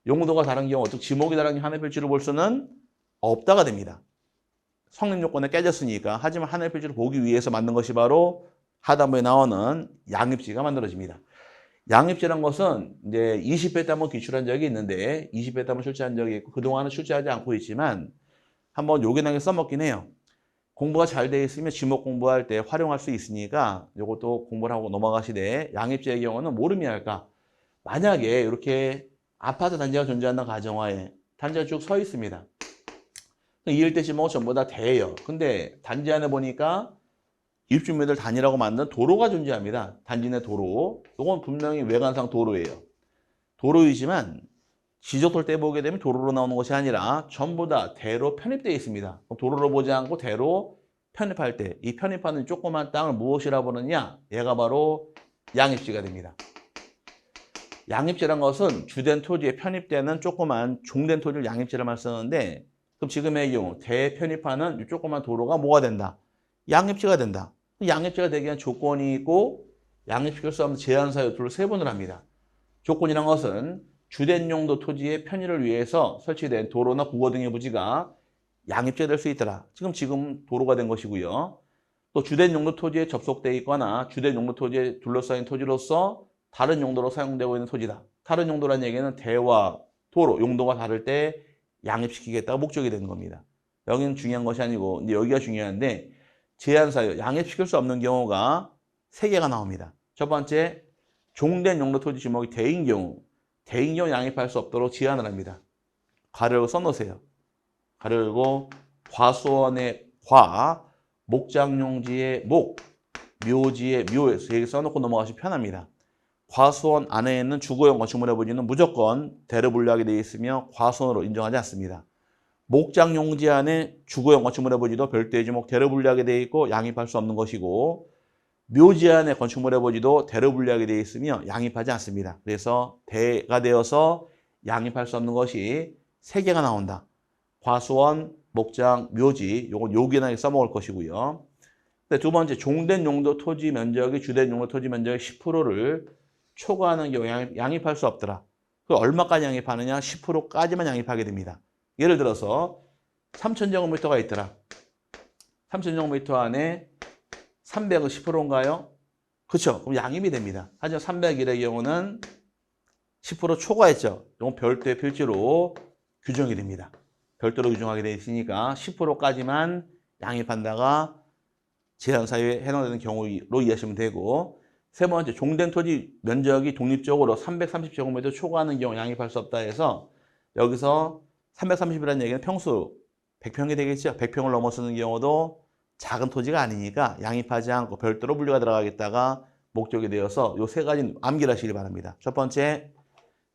용도가 다른 경우, 즉 지목이 다른 경우 한 해 필지로 볼 수는 없다가 됩니다. 성립 요건에 깨졌으니까. 하지만 한 해 필지로 보기 위해서 만든 것이 바로 하단부에 나오는 양입지가 만들어집니다. 양입지란 것은 이제 20회 때 한번 기출한 적이 있는데 20회 때 한번 출제한 적이 있고 그동안은 출제하지 않고 있지만 한번 요긴하게 써먹긴 해요. 공부가 잘 돼 있으면 지목 공부할 때 활용할 수 있으니까 이것도 공부를 하고 넘어가시되 양입지의 경우는 뭘 의미할까? 만약에 이렇게 아파트 단지가 존재한다는 가정하에 단지가 쭉 서 있습니다. 이 일대 지목은 전부 다 대예요. 근데 단지 안에 보니까 입주민들 단위라고 만든 도로가 존재합니다. 단지 내 도로. 이건 분명히 외관상 도로예요. 도로이지만 지적도를 떼보게 되면 도로로 나오는 것이 아니라 전부 다 대로 편입되어 있습니다. 도로로 보지 않고 대로 편입할 때 이 편입하는 조그만 땅을 무엇이라 부르느냐? 얘가 바로 양입지가 됩니다. 양입지란 것은 주된 토지에 편입되는 조그만 종된 토지를 양입지를 말 쓰는데 그럼 지금의 경우 대편입하는 이 조그만 도로가 뭐가 된다? 양입지가 된다. 양입지가 되기 위한 조건이 있고 양입시킬 수 없는 제한사 요소를 세분을 합니다. 조건이란 것은 주된 용도 토지의 편의를 위해서 설치된 도로나 국어 등의 부지가 양입지가 될 수 있더라. 지금 도로가 된 것이고요. 또 주된 용도 토지에 접속되어 있거나 주된 용도 토지에 둘러싸인 토지로서 다른 용도로 사용되고 있는 토지다. 다른 용도란 얘기는 대와 도로, 용도가 다를 때 양입시키겠다가 목적이 되는 겁니다. 여기는 중요한 것이 아니고 이제 여기가 중요한데 제한사유, 양입시킬 수 없는 경우가 3개가 나옵니다. 첫 번째, 종된 용도 토지 지목이 대인 경우 양입할 수 없도록 제한을 합니다. 가로 열고 써놓으세요. 가로 열고 과수원의 과, 목장용지의 목, 묘지의 묘에서 여기 써놓고 넘어가시면 편합니다. 과수원 안에 있는 주거용 건축물의 부지는 무조건 대로 분류하게 되어 있으며 과수원으로 인정하지 않습니다. 목장용지 안에 주거용 건축물의 부지도 별도의 지목 대로 분류하게 되어 있고 양입할 수 없는 것이고 묘지 안에 건축물의 부지도 대로 분류하게 되어 있으며 양입하지 않습니다. 그래서 대가 되어서 양입할 수 없는 것이 3개가 나온다. 과수원, 목장, 묘지 요건 요긴하게 써먹을 것이고요. 두 번째, 종된 용도 토지 면적이 주된 용도 토지 면적의 10%를 초과하는 경우 양입할 수 없더라. 그 얼마까지 양입하느냐? 10%까지만 양입하게 됩니다. 예를 들어서 3,000제곱미터가 있더라. 3,000제곱미터 안에 300은 10%인가요? 그렇죠. 그럼 양입이 됩니다. 하지만 301의 경우는 10% 초과했죠. 이건 별도의 필지로 규정이 됩니다. 별도로 규정하게 되어 있으니까 10%까지만 양입한다가 제한사유에 해당되는 경우로 이해하시면 되고, 세 번째, 종된 토지 면적이 독립적으로 330제곱미터 초과하는 경우 양입할 수 없다 해서 여기서 330이라는 얘기는 평수 100평이 되겠죠. 100평을 넘어서는 경우도 작은 토지가 아니니까 양입하지 않고 별도로 분류가 들어가겠다가 목적이 되어서 이 세 가지 암기를 하시기 바랍니다. 첫 번째,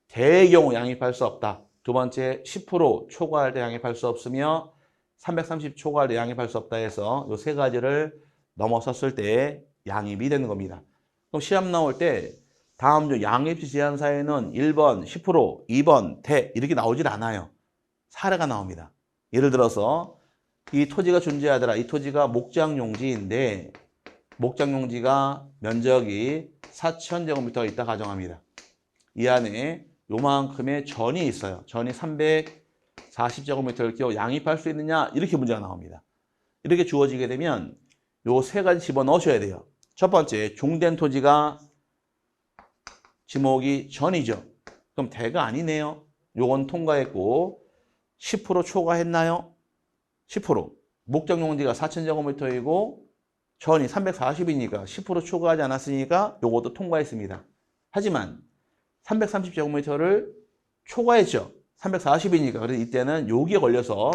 대의 경우 양입할 수 없다. 두 번째, 10% 초과할 때 양입할 수 없으며 330 초과할 때 양입할 수 없다 해서 이 세 가지를 넘어섰을 때 양입이 되는 겁니다. 그럼 시험 나올 때 다음 중 양입시 제한사유는 1번 10%, 2번 대 이렇게 나오질 않아요. 사례가 나옵니다. 예를 들어서 이 토지가 존재하더라. 이 토지가 목장용지인데 목장용지가 면적이 4,000제곱미터가 있다 가정합니다. 이 안에 요만큼의 전이 있어요. 전이 340제곱미터를 끼워 양입할 수 있느냐? 이렇게 문제가 나옵니다. 이렇게 주어지게 되면 요 세 가지 집어넣으셔야 돼요. 첫 번째, 종된 토지가 지목이 전이죠. 그럼 대가 아니네요. 요건 통과했고 10% 초과했나요? 10%. 목장용지가 4,000제곱미터이고 전이 340이니까 10% 초과하지 않았으니까 요것도 통과했습니다. 하지만 330제곱미터를 초과했죠. 340이니까. 그래서 이때는 여기에 걸려서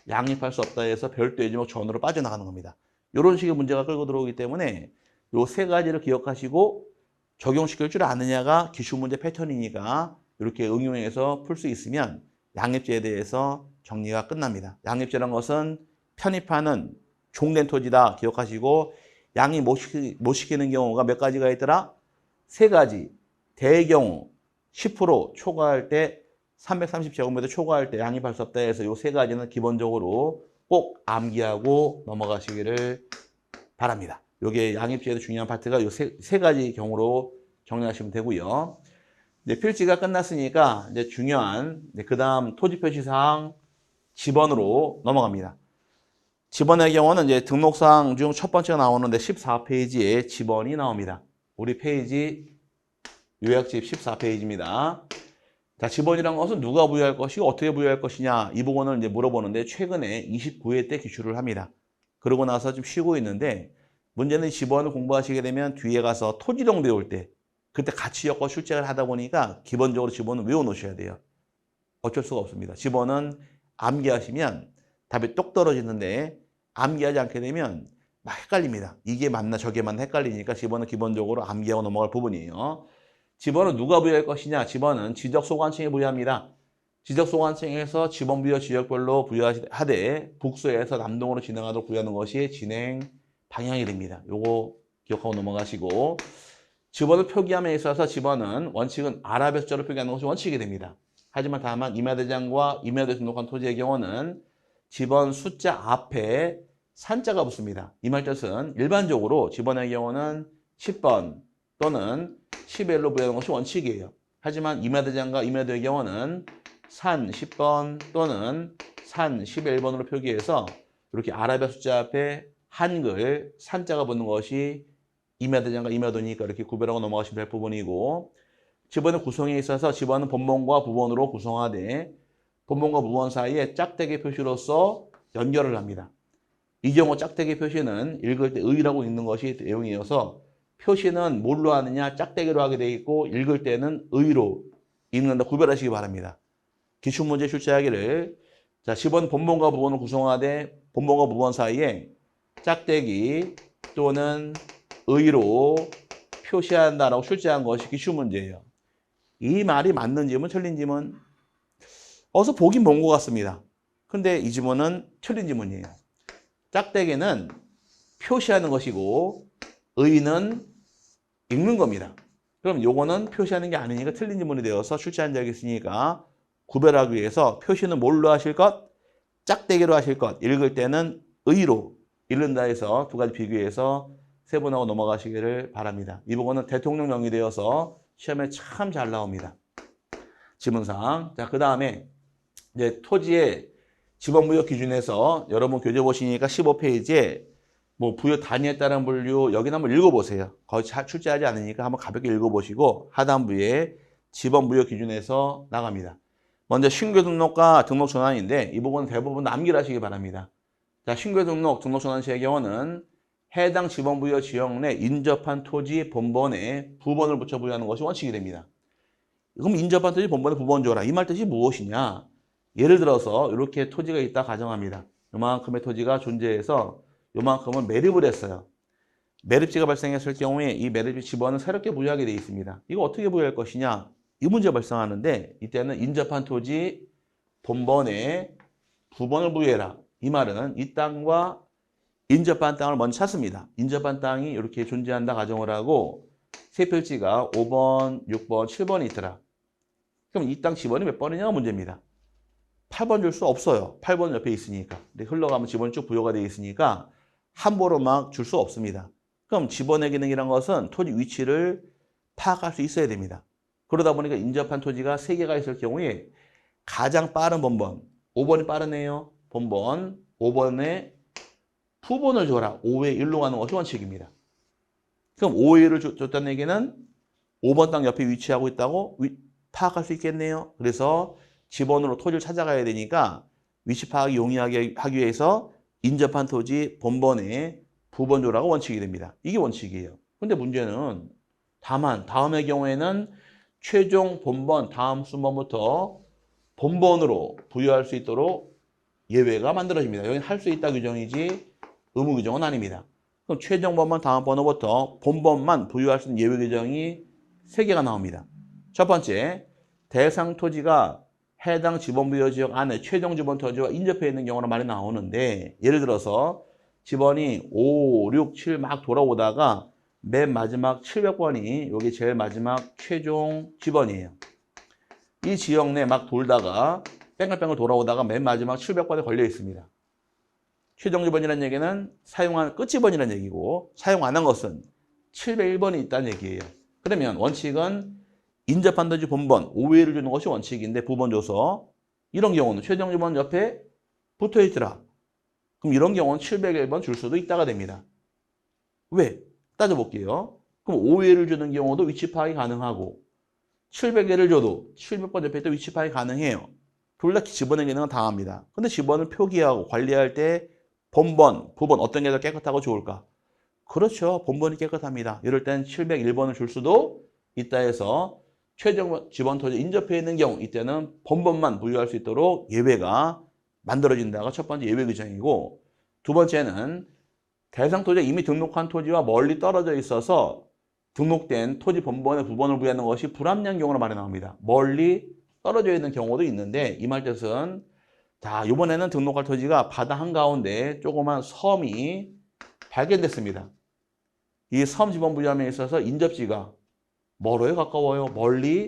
양입할 수 없다 해서 별도의 지목 전으로 빠져나가는 겁니다. 이런 식의 문제가 끌고 들어오기 때문에 요 세 가지를 기억하시고 적용시킬 줄 아느냐가 기출문제 패턴이니까 이렇게 응용해서 풀 수 있으면 양입제에 대해서 정리가 끝납니다. 양입제란 것은 편입하는 종된 토지다 기억하시고 양입 못 시키는 경우가 몇 가지가 있더라? 세 가지. 대의 경우 10% 초과할 때 330제곱미터 초과할 때 양입할 수 없다 해서 이 세 가지는 기본적으로 꼭 암기하고 넘어가시기를 바랍니다. 이게 양입제에도 중요한 파트가 이 세 가지 경우로 정리하시면 되고요. 이제 필지가 끝났으니까 이제 중요한 그 다음 토지 표시사항 지번으로 넘어갑니다. 지번의 경우는 이제 등록사항 중 첫 번째가 나오는데 14페이지에 지번이 나옵니다. 우리 페이지 요약집 14페이지입니다. 자, 지번이란 것은 누가 부여할 것이고 어떻게 부여할 것이냐 이 부분을 이제 물어보는데 최근에 29회 때 기출을 합니다. 그러고 나서 좀 쉬고 있는데 문제는 지번을 공부하시게 되면 뒤에 가서 토지동 배울 때 그때 같이 엮어 출제를 하다 보니까 기본적으로 지번은 외워 놓으셔야 돼요. 어쩔 수가 없습니다. 지번은 암기하시면 답이 똑 떨어지는데 암기하지 않게 되면 막 헷갈립니다. 이게 맞나 저게 맞나 헷갈리니까 지번은 기본적으로 암기하고 넘어갈 부분이에요. 지번은 누가 부여할 것이냐? 지번은 지적소관청에 부여합니다. 지적소관청에서 지번 부여 지역별로 부여하되 북서에서 남동으로 진행하도록 부여하는 것이 진행 방향이 됩니다. 요거 기억하고 넘어가시고 지번을 표기함에 있어서 지번은 원칙은 아랍의 숫자로 표기하는 것이 원칙이 됩니다. 하지만 다만 임야대장과 임야도에 등록한 토지의 경우는 지번 숫자 앞에 산자가 붙습니다. 이 말 뜻은 일반적으로 지번의 경우는 10번 또는 11로 부여하는 것이 원칙이에요. 하지만 임야대장과 임야도의 경우는 산 10번 또는 산 11번으로 표기해서 이렇게 아랍의 숫자 앞에 한글 산자가 붙는 것이 임야대장과 임야도니까 이렇게 구별하고 넘어가시면 될 부분이고 지번의 구성에 있어서 지번은 본번과 부번으로 구성하되 본번과 부번 사이에 짝대기 표시로서 연결을 합니다. 이 경우 짝대기 표시는 읽을 때 의라고 읽는 것이 내용이어서 표시는 뭘로 하느냐 짝대기로 하게 되어 있고 읽을 때는 의로 읽는다 구별하시기 바랍니다. 기출문제 출제하기를 자 지번 본번과 부번을 구성하되 본번과 부번 사이에 짝대기 또는 의로 표시한다라고 출제한 것이 기출문제예요. 이 말이 맞는 지문 틀린 지문 어서 보긴 본 것 같습니다. 근데 이 지문은 틀린 지문이에요. 짝대기는 표시하는 것이고 의는 읽는 겁니다. 그럼 요거는 표시하는 게 아니니까 틀린 지문이 되어서 출제한 적이 있으니까 구별하기 위해서 표시는 뭘로 하실 것? 짝대기로 하실 것. 읽을 때는 의로 읽는다 해서 두 가지 비교해서 세분하고 넘어가시기를 바랍니다. 이 부분은 대통령령이 되어서 시험에 참 잘 나옵니다. 지문상. 자, 그 다음에 이제 토지의 지번부여 기준에서 여러분 교재 보시니까 15페이지에 뭐 부여 단위에 따른 분류 여기는 한번 읽어보세요. 거의 출제하지 않으니까 한번 가볍게 읽어보시고 하단부에 지번부여 기준에서 나갑니다. 먼저 신규 등록과 등록 전환인데 이 부분은 대부분 암기를 하시기 바랍니다. 자, 신규 등록전환시의 경우는 해당 지번 부여 지역 내 인접한 토지 본번에 부번을 붙여 부여하는 것이 원칙이 됩니다. 그럼 인접한 토지 본번에 부번 줘라. 이 말 뜻이 무엇이냐? 예를 들어서 이렇게 토지가 있다 가정합니다. 요만큼의 토지가 존재해서 요만큼은 매립을 했어요. 매립지가 발생했을 경우에 이 매립지 지번을 새롭게 부여하게 되어 있습니다. 이거 어떻게 부여할 것이냐? 이 문제가 발생하는데 이때는 인접한 토지 본번에 부번을 부여해라. 이 말은 이 땅과 인접한 땅을 먼저 찾습니다. 인접한 땅이 이렇게 존재한다 가정을 하고 세 필지가 5번, 6번, 7번이 있더라. 그럼 이 땅 지번이 몇 번이냐가 문제입니다. 8번 줄 수 없어요. 8번 옆에 있으니까. 근데 흘러가면 지번이 쭉 부여가 되어 있으니까 함부로 막 줄 수 없습니다. 그럼 지번의 기능이란 것은 토지 위치를 파악할 수 있어야 됩니다. 그러다 보니까 인접한 토지가 3개가 있을 경우에 가장 빠른 본번, 5번이 빠르네요. 본번, 5번에 부번을 줘라. 5의 1로 가는 것이 원칙입니다. 그럼 5의 1을 줬다는 얘기는 5번 땅 옆에 위치하고 있다고 파악할 수 있겠네요. 그래서 지번으로 토지를 찾아가야 되니까 위치 파악이 용이하게 하기 위해서 인접한 토지 본번에 부번 줘라가 원칙이 됩니다. 이게 원칙이에요. 근데 문제는 다만 다음의 경우에는 최종 본번 다음 순번부터 본번으로 부여할 수 있도록 예외가 만들어집니다. 여기는 할 수 있다 규정이지 의무 규정은 아닙니다. 그럼 최종 본번 다음 번호부터 본번만 부여할 수 있는 예외 규정이 3개가 나옵니다. 첫 번째, 대상 토지가 해당 지번 부여 지역 안에 최종 지번 토지와 인접해 있는 경우로 말이 나오는데 예를 들어서 지번이 5, 6, 7 막 돌아오다가 맨 마지막 700번이 여기 제일 마지막 최종 지번이에요. 이 지역 내 막 돌다가 뺑글뺑글 돌아오다가 맨 마지막 700번에 걸려 있습니다. 최종 지번이라는 얘기는 사용한 끝지번이라는 얘기고 사용 안 한 것은 701번이 있다는 얘기예요. 그러면 원칙은 인접한 토지 본번 5회를 주는 것이 원칙인데 부번 줘서 이런 경우는 최종 지번 옆에 붙어 있더라. 그럼 이런 경우는 701번 줄 수도 있다가 됩니다. 왜? 따져볼게요. 그럼 5회를 주는 경우도 위치 파악이 가능하고 700회를 줘도 700번 옆에 또 위치 파악이 가능해요. 둘 다 지번의 기능은 당합니다. 근데 지번을 표기하고 관리할 때 본번, 부번 어떤 게 더 깨끗하고 좋을까? 그렇죠. 본번이 깨끗합니다. 이럴 땐 701번을 줄 수도 있다 해서 최종 지번 토지 인접해 있는 경우 이때는 본번만 부여할 수 있도록 예외가 만들어진다가 첫 번째 예외 규정이고 두 번째는 대상 토지가 이미 등록한 토지와 멀리 떨어져 있어서 등록된 토지 본번에 부번을 부여하는 것이 불합리한 경우로 말이 나옵니다. 멀리 떨어져 있는 경우도 있는데 이 말 뜻은 자 이번에는 등록할 토지가 바다 한가운데 조그만 섬이 발견됐습니다. 이 섬 지번 부여함에 있어서 인접지가 멀어요? 가까워요? 멀리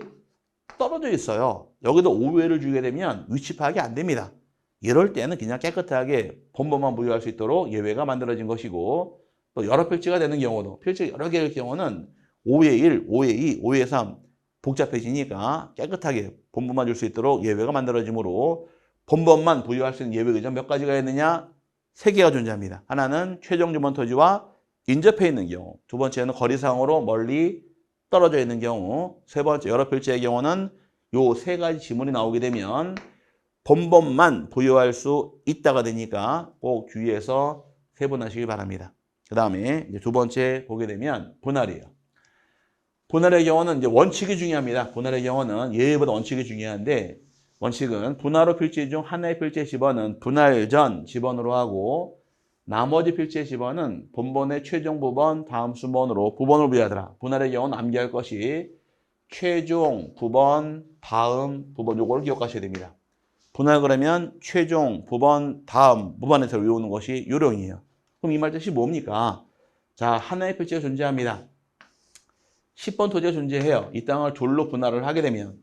떨어져 있어요. 여기도 5회를 주게 되면 위치 파악이 안 됩니다. 이럴 때는 그냥 깨끗하게 본번만 부여할 수 있도록 예외가 만들어진 것이고 또 여러 필지가 되는 경우도 필지 여러 개일 경우는 5회 1, 5회 2, 5회 3 복잡해지니까 깨끗하게 본번만 줄 수 있도록 예외가 만들어지므로 본번만 부여할 수 있는 예외 규정 몇 가지가 있느냐? 3개가 존재합니다. 하나는 최종 지번 토지와 인접해 있는 경우, 두 번째는 거리상으로 멀리 떨어져 있는 경우, 세 번째 여러 필지의 경우는 요 3가지 지문이 나오게 되면 본번만 부여할 수 있다가 되니까 꼭 주의해서 세분하시기 바랍니다. 그 다음에 이제 두 번째 보게 되면 분할이에요. 분할의 경우는 이제 원칙이 중요합니다. 분할의 경우는 예외보다 원칙이 중요한데 원칙은 분할 후 필지 중 하나의 필지의 지번은 분할 전 지번으로 하고 나머지 필지의 지번은 본번의 최종 부번 다음 순번으로 부번을 부여하더라. 분할의 경우는 암기할 것이 최종 부번 다음 부번 요거를 기억하셔야 됩니다. 분할 그러면 최종 부번 다음 부번에서 외우는 것이 요령이에요. 그럼 이 말 뜻이 뭡니까? 자, 하나의 필지가 존재합니다. 10번 토지가 존재해요. 이 땅을 둘로 분할을 하게 되면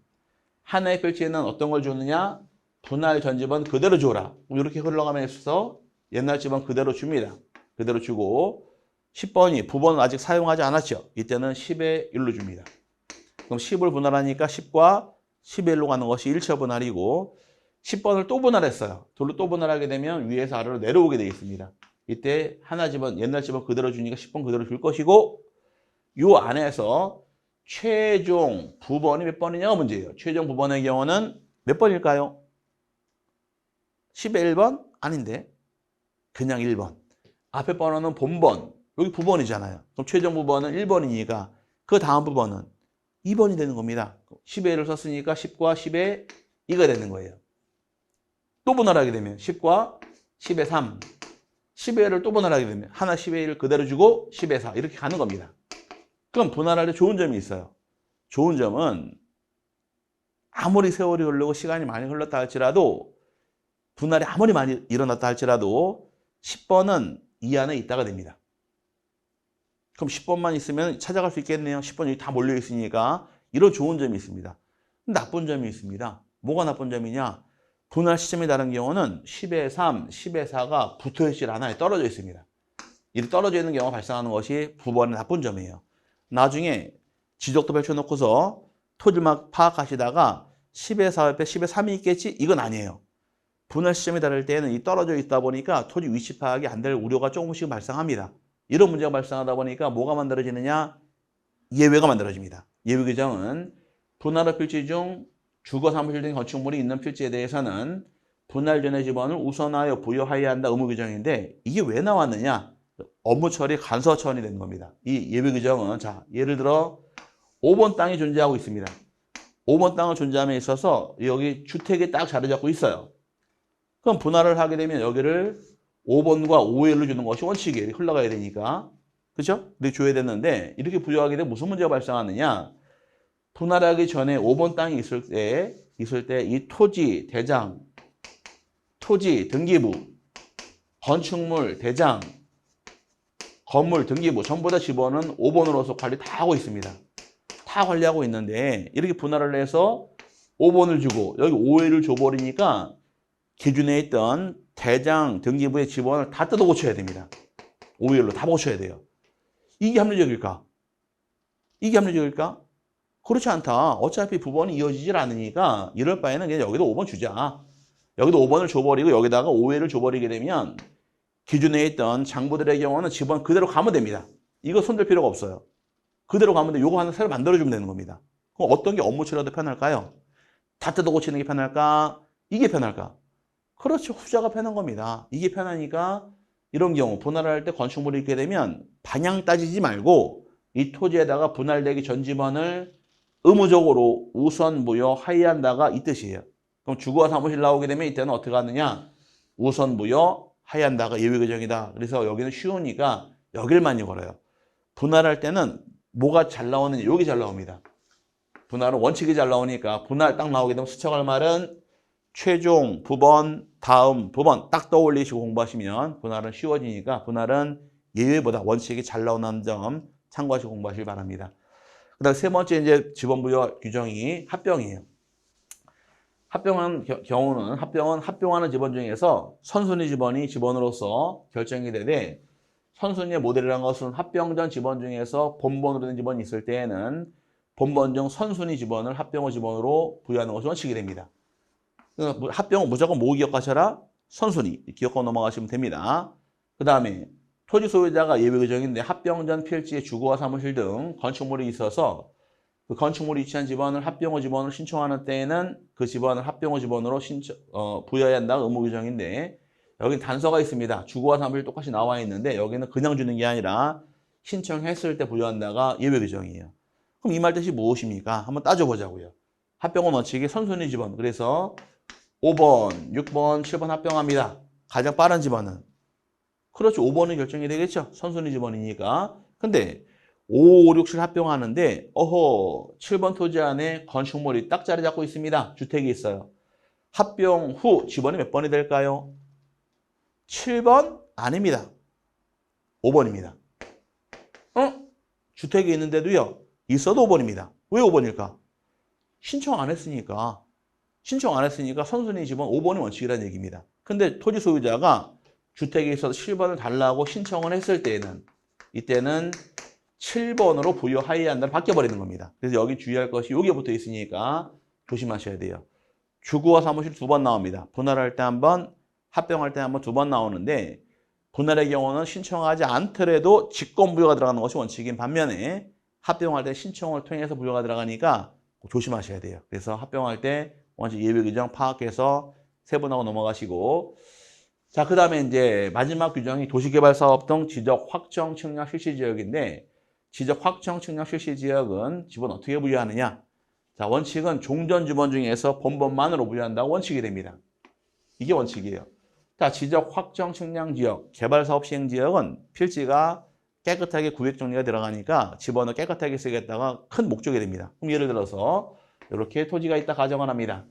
하나의 필지에는 어떤 걸 주느냐? 분할 전 지번 그대로 줘라. 이렇게 흘러가면서 옛날 지번 그대로 줍니다. 그대로 주고 10번이 부번은 아직 사용하지 않았죠. 이때는 10의 1로 줍니다. 그럼 10을 분할하니까 10과 10의 1로 가는 것이 1차 분할이고 10번을 또 분할했어요. 둘로 또 분할하게 되면 위에서 아래로 내려오게 되어 있습니다. 이때 하나 지번 옛날 지번 그대로 주니까 10번 그대로 줄 것이고 요 안에서 최종 부번이 몇 번이냐가 문제예요. 최종 부번의 경우는 몇 번일까요? 10의 1번? 아닌데. 그냥 1번. 앞에 번호는 본번, 여기 부번이잖아요. 그럼 최종 부번은 1번이니까 그 다음 부번은 2번이 되는 겁니다. 10의 1을 썼으니까 10과 10의 2가 되는 거예요. 또 분할하게 되면 10과 10의 3, 10의 1을 또 분할하게 되면 하나 10의 1을 그대로 주고 10의 4 이렇게 가는 겁니다. 그럼 분할할 때 좋은 점이 있어요. 좋은 점은 아무리 세월이 흐르고 시간이 많이 흘렀다 할지라도 분할이 아무리 많이 일어났다 할지라도 10번은 이 안에 있다가 됩니다. 그럼 10번만 있으면 찾아갈 수 있겠네요. 10번 여기 다 몰려 있으니까 이런 좋은 점이 있습니다. 나쁜 점이 있습니다. 뭐가 나쁜 점이냐? 분할 시점이 다른 경우는 10의 3, 10의 4가 붙어있질 않아요. 떨어져 있습니다. 이렇게 떨어져 있는 경우가 발생하는 것이 부번의 나쁜 점이에요. 나중에 지적도 펼쳐놓고서 토지를 막 파악하시다가 10의 4 옆에 10의 3이 있겠지? 이건 아니에요. 분할 시점이 다를 때는 이 떨어져 있다 보니까 토지 위치 파악이 안 될 우려가 조금씩 발생합니다. 이런 문제가 발생하다 보니까 뭐가 만들어지느냐? 예외가 만들어집니다. 예외 규정은 분할의 필지 중 주거 사무실 등 건축물이 있는 필지에 대해서는 분할 전의 지번을 우선하여 부여하여야 한다 의무 규정인데 이게 왜 나왔느냐? 업무 처리 간서 차원이 되는 겁니다. 이 예외 규정은 자 예를 들어 5번 땅이 존재하고 있습니다. 5번 땅을 존재함에 있어서 여기 주택이 딱 자리 잡고 있어요. 그럼 분할을 하게 되면 여기를 5번과 5의 1로 주는 것이 원칙이에요. 흘러가야 되니까. 그렇죠? 이렇게 줘야 되는데 이렇게 부여하게 되면 무슨 문제가 발생하느냐? 분할하기 전에 5번 땅이 있을 때 이 토지, 대장, 토지, 등기부, 건축물, 대장, 건물, 등기부 전부 다 지번은 5번으로서 관리 다 하고 있습니다. 다 관리하고 있는데 이렇게 분할을 해서 5번을 주고 여기 5의 1을 줘버리니까 기준에 있던 대장, 등기부의 지번을 다 뜯어 고쳐야 됩니다. 5의 1로 다 고쳐야 돼요. 이게 합리적일까? 이게 합리적일까? 그렇지 않다. 어차피 부번이 이어지질 않으니까 이럴 바에는 그냥 여기도 5번 주자. 여기도 5번을 줘버리고 여기다가 5회를 줘버리게 되면 기준에 있던 장부들의 경우는 지번 그대로 가면 됩니다. 이거 손댈 필요가 없어요. 그대로 가면 돼. 요거 하나 새로 만들어주면 되는 겁니다. 그럼 어떤 게 업무 처리라도 편할까요? 다 뜯어 고치는 게 편할까? 이게 편할까? 그렇죠. 후자가 편한 겁니다. 이게 편하니까 이런 경우 분할을 할 때 건축물이 있게 되면 방향 따지지 말고 이 토지에다가 분할되기 전 지번을 의무적으로 우선 부여하여한다가 이 뜻이에요. 그럼 주거와 사무실 나오게 되면 이때는 어떻게 하느냐? 우선 부여하여한다가 예외 규정이다. 그래서 여기는 쉬우니까 여기를 많이 걸어요. 분할할 때는 뭐가 잘 나오느냐? 여기 잘 나옵니다. 분할은 원칙이 잘 나오니까 분할 딱 나오게 되면 스쳐갈 말은 최종, 부번, 다음, 부번 딱 떠올리시고 공부하시면 분할은 쉬워지니까 분할은 예외보다 원칙이 잘 나오는 점 참고하시고 공부하시기 바랍니다. 그 다음 세 번째 이제 지번부여 규정이 합병이에요. 합병한 경우는 합병하는 지번 중에서 선순위 지번이 지번으로서 결정이 되되 선순위의 모델이라는 것은 합병 전 지번 중에서 본번으로 된 지번이 있을 때에는 본번 중 선순위 지번을 합병 후 지번으로 부여하는 것이 원칙이 됩니다. 합병은 무조건 뭐 기억하셔라? 선순위 기억하고 넘어가시면 됩니다. 그 다음에 토지 소유자가 예외 규정인데 합병 전 필지의 주거와 사무실 등 건축물이 있어서 그 건축물이 위치한 지번을 합병 후 지번으로 신청하는 때에는 그 지번을 합병 후 지번으로 부여해야 한다는 의무 규정인데 여기 단서가 있습니다. 주거와 사무실 똑같이 나와 있는데 여기는 그냥 주는 게 아니라 신청했을 때 부여한다가 예외 규정이에요. 그럼 이 말 뜻이 무엇입니까? 한번 따져보자고요. 합병원 원칙이 선순위 지번. 그래서 5번, 6번, 7번 합병합니다. 가장 빠른 지번은. 그렇죠. 5번이 결정이 되겠죠. 선순위 지번이니까. 근데 5, 6, 7 합병하는데 7번 토지 안에 건축물이 딱 자리 잡고 있습니다. 주택이 있어요. 합병 후 지번이 몇 번이 될까요? 7번? 아닙니다. 5번입니다. 주택이 있는데도요. 있어도 5번입니다. 왜 5번일까? 신청 안 했으니까. 신청 안 했으니까 선순위 지번 5번이 원칙이라는 얘기입니다. 근데 토지 소유자가 주택에 있어서 7번을 달라고 신청을 했을 때에는 이때는 7번으로 부여하여야 한다를 바뀌어버리는 겁니다. 그래서 여기 주의할 것이 여기에 붙어 있으니까 조심하셔야 돼요. 주거와 사무실 2번 나옵니다. 분할할 때 한 번, 합병할 때 한 번 2번 나오는데 분할의 경우는 신청하지 않더라도 직권 부여가 들어가는 것이 원칙인 반면에 합병할 때 신청을 통해서 부여가 들어가니까 조심하셔야 돼요. 그래서 합병할 때 원칙 예외 규정 파악해서 세분하고 넘어가시고 자, 그 다음에 이제 마지막 규정이 도시개발사업 등 지적 확정 측량 실시 지역인데, 지적 확정 측량 실시 지역은 지번 어떻게 부여하느냐? 자, 원칙은 종전 지번 중에서 본번만으로 부여한다고 원칙이 됩니다. 이게 원칙이에요. 자, 지적 확정 측량 지역, 개발사업 시행 지역은 필지가 깨끗하게 구획 정리가 들어가니까 지번을 깨끗하게 쓰겠다가 큰 목적이 됩니다. 그럼 예를 들어서 이렇게 토지가 있다 가정을 합니다.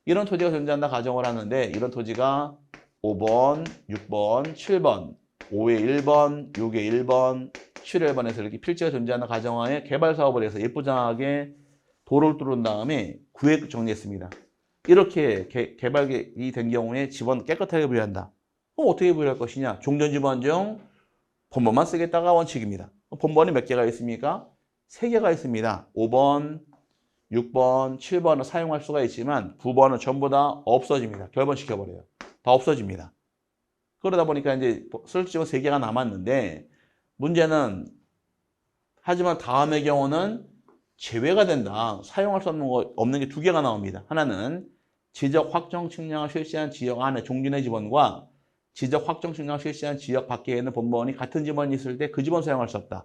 이런 토지가 존재한다 가정을 하는데, 이런 토지가 5번, 6번, 7번, 5의 1번, 6의 1번, 7의 1번에서 이렇게 필지가 존재하는 가정하에 개발 사업을 해서 예쁘장하게 도로를 뚫은 다음에 구획 정리했습니다. 이렇게 개발이 된 경우에 지번 깨끗하게 부여한다. 그럼 어떻게 부여할 것이냐? 종전지번 중 본번만 쓰겠다가 원칙입니다. 본번이 몇 개가 있습니까? 3개가 있습니다. 5번, 6번, 7번을 사용할 수가 있지만 9번은 전부 다 없어집니다. 결번시켜버려요. 다 없어집니다. 그러다 보니까 이제 쓸 지번 3개가 남았는데, 문제는 하지만 다음의 경우는 제외가 된다. 사용할 수 없는 게 2개가 나옵니다. 하나는 지적 확정 측량을 실시한 지역 안에 종전의 지번과 지적 확정 측량을 실시한 지역 밖에 있는 본번이 같은 지번이 있을 때 그 지번 사용할 수 없다.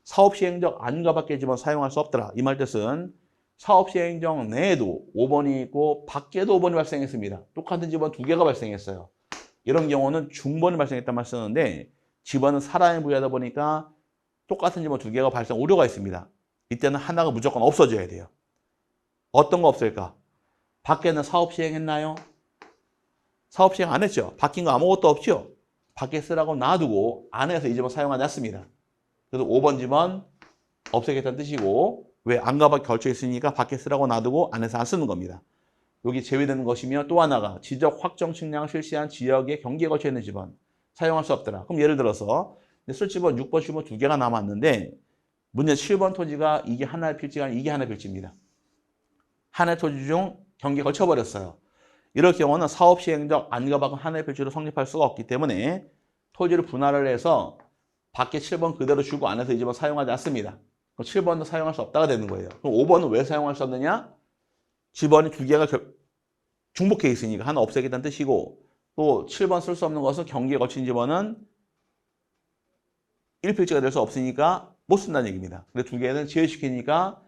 사업 시행적 안과 밖의 지번 사용할 수 없더라. 이 말 뜻은 사업 시행령 내에도 5번이 있고 밖에도 5번이 발생했습니다. 똑같은 지번 2개가 발생했어요. 이런 경우는 중번이 발생했단 말 쓰는데, 지번은 사람에 부여하다 보니까 똑같은 지번 2개가 발생 우려가 있습니다. 이때는 하나가 무조건 없어져야 돼요. 어떤 거 없을까? 밖에는 사업 시행했나요? 사업 시행 안 했죠. 바뀐 거 아무것도 없죠. 밖에 쓰라고 놔두고 안에서 이 지번 사용하지 않습니다. 그래서 5번 지번 없애겠다는 뜻이고, 왜 안과 밖에 걸쳐 있으니까 밖에 쓰라고 놔두고 안에서 안 쓰는 겁니다. 여기 제외되는 것이며, 또 하나가 지적 확정 측량을 실시한 지역의 경계에 걸쳐 있는 지번 사용할 수 없더라. 그럼 예를 들어서 쓸 지번 6번, 7번 2개가 남았는데, 문제 7번 토지가 이게 하나의 필지가 아니라 이게 하나의 필지입니다. 하나의 토지 중 경계에 걸쳐버렸어요. 이럴 경우는 사업 시행적 안과 밖은 하나의 필지로 성립할 수가 없기 때문에 토지를 분할을 해서 밖에 7번 그대로 주고 안에서 이 집은 사용하지 않습니다. 그럼 7번도 사용할 수 없다가 되는 거예요. 그럼 5번은 왜 사용할 수 없느냐? 지번이 2개가 중복해 있으니까 하나 없애겠다는 뜻이고, 또 7번 쓸 수 없는 것은 경계에 걸친 지번은 1필지가 될 수 없으니까 못 쓴다는 얘기입니다. 근데 2개는 제외시키니까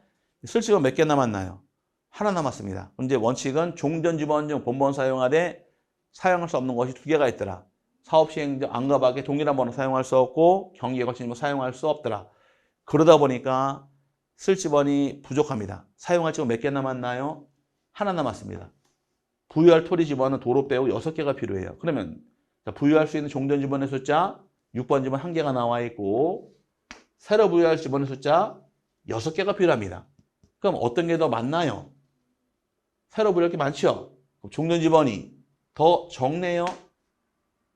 쓸 지번 몇 개 남았나요? 하나 남았습니다. 이제 원칙은 종전 지번 중 본번 사용하되 사용할 수 없는 것이 2개가 있더라. 사업 시행적 안과 밖에 동일한 번호 사용할 수 없고 경계에 걸친 지번 사용할 수 없더라. 그러다 보니까 쓸 지번이 부족합니다. 사용할 지번 몇 개 남았나요? 하나 남았습니다. 부여할 토지 지번은 도로 빼고 6개가 필요해요. 그러면 부여할 수 있는 종전 지번의 숫자 6번 지번 1개가 나와 있고, 새로 부여할 지번의 숫자 6개가 필요합니다. 그럼 어떤 게 더 많나요? 새로 부여할 게 많죠? 종전 지번이 더 적네요.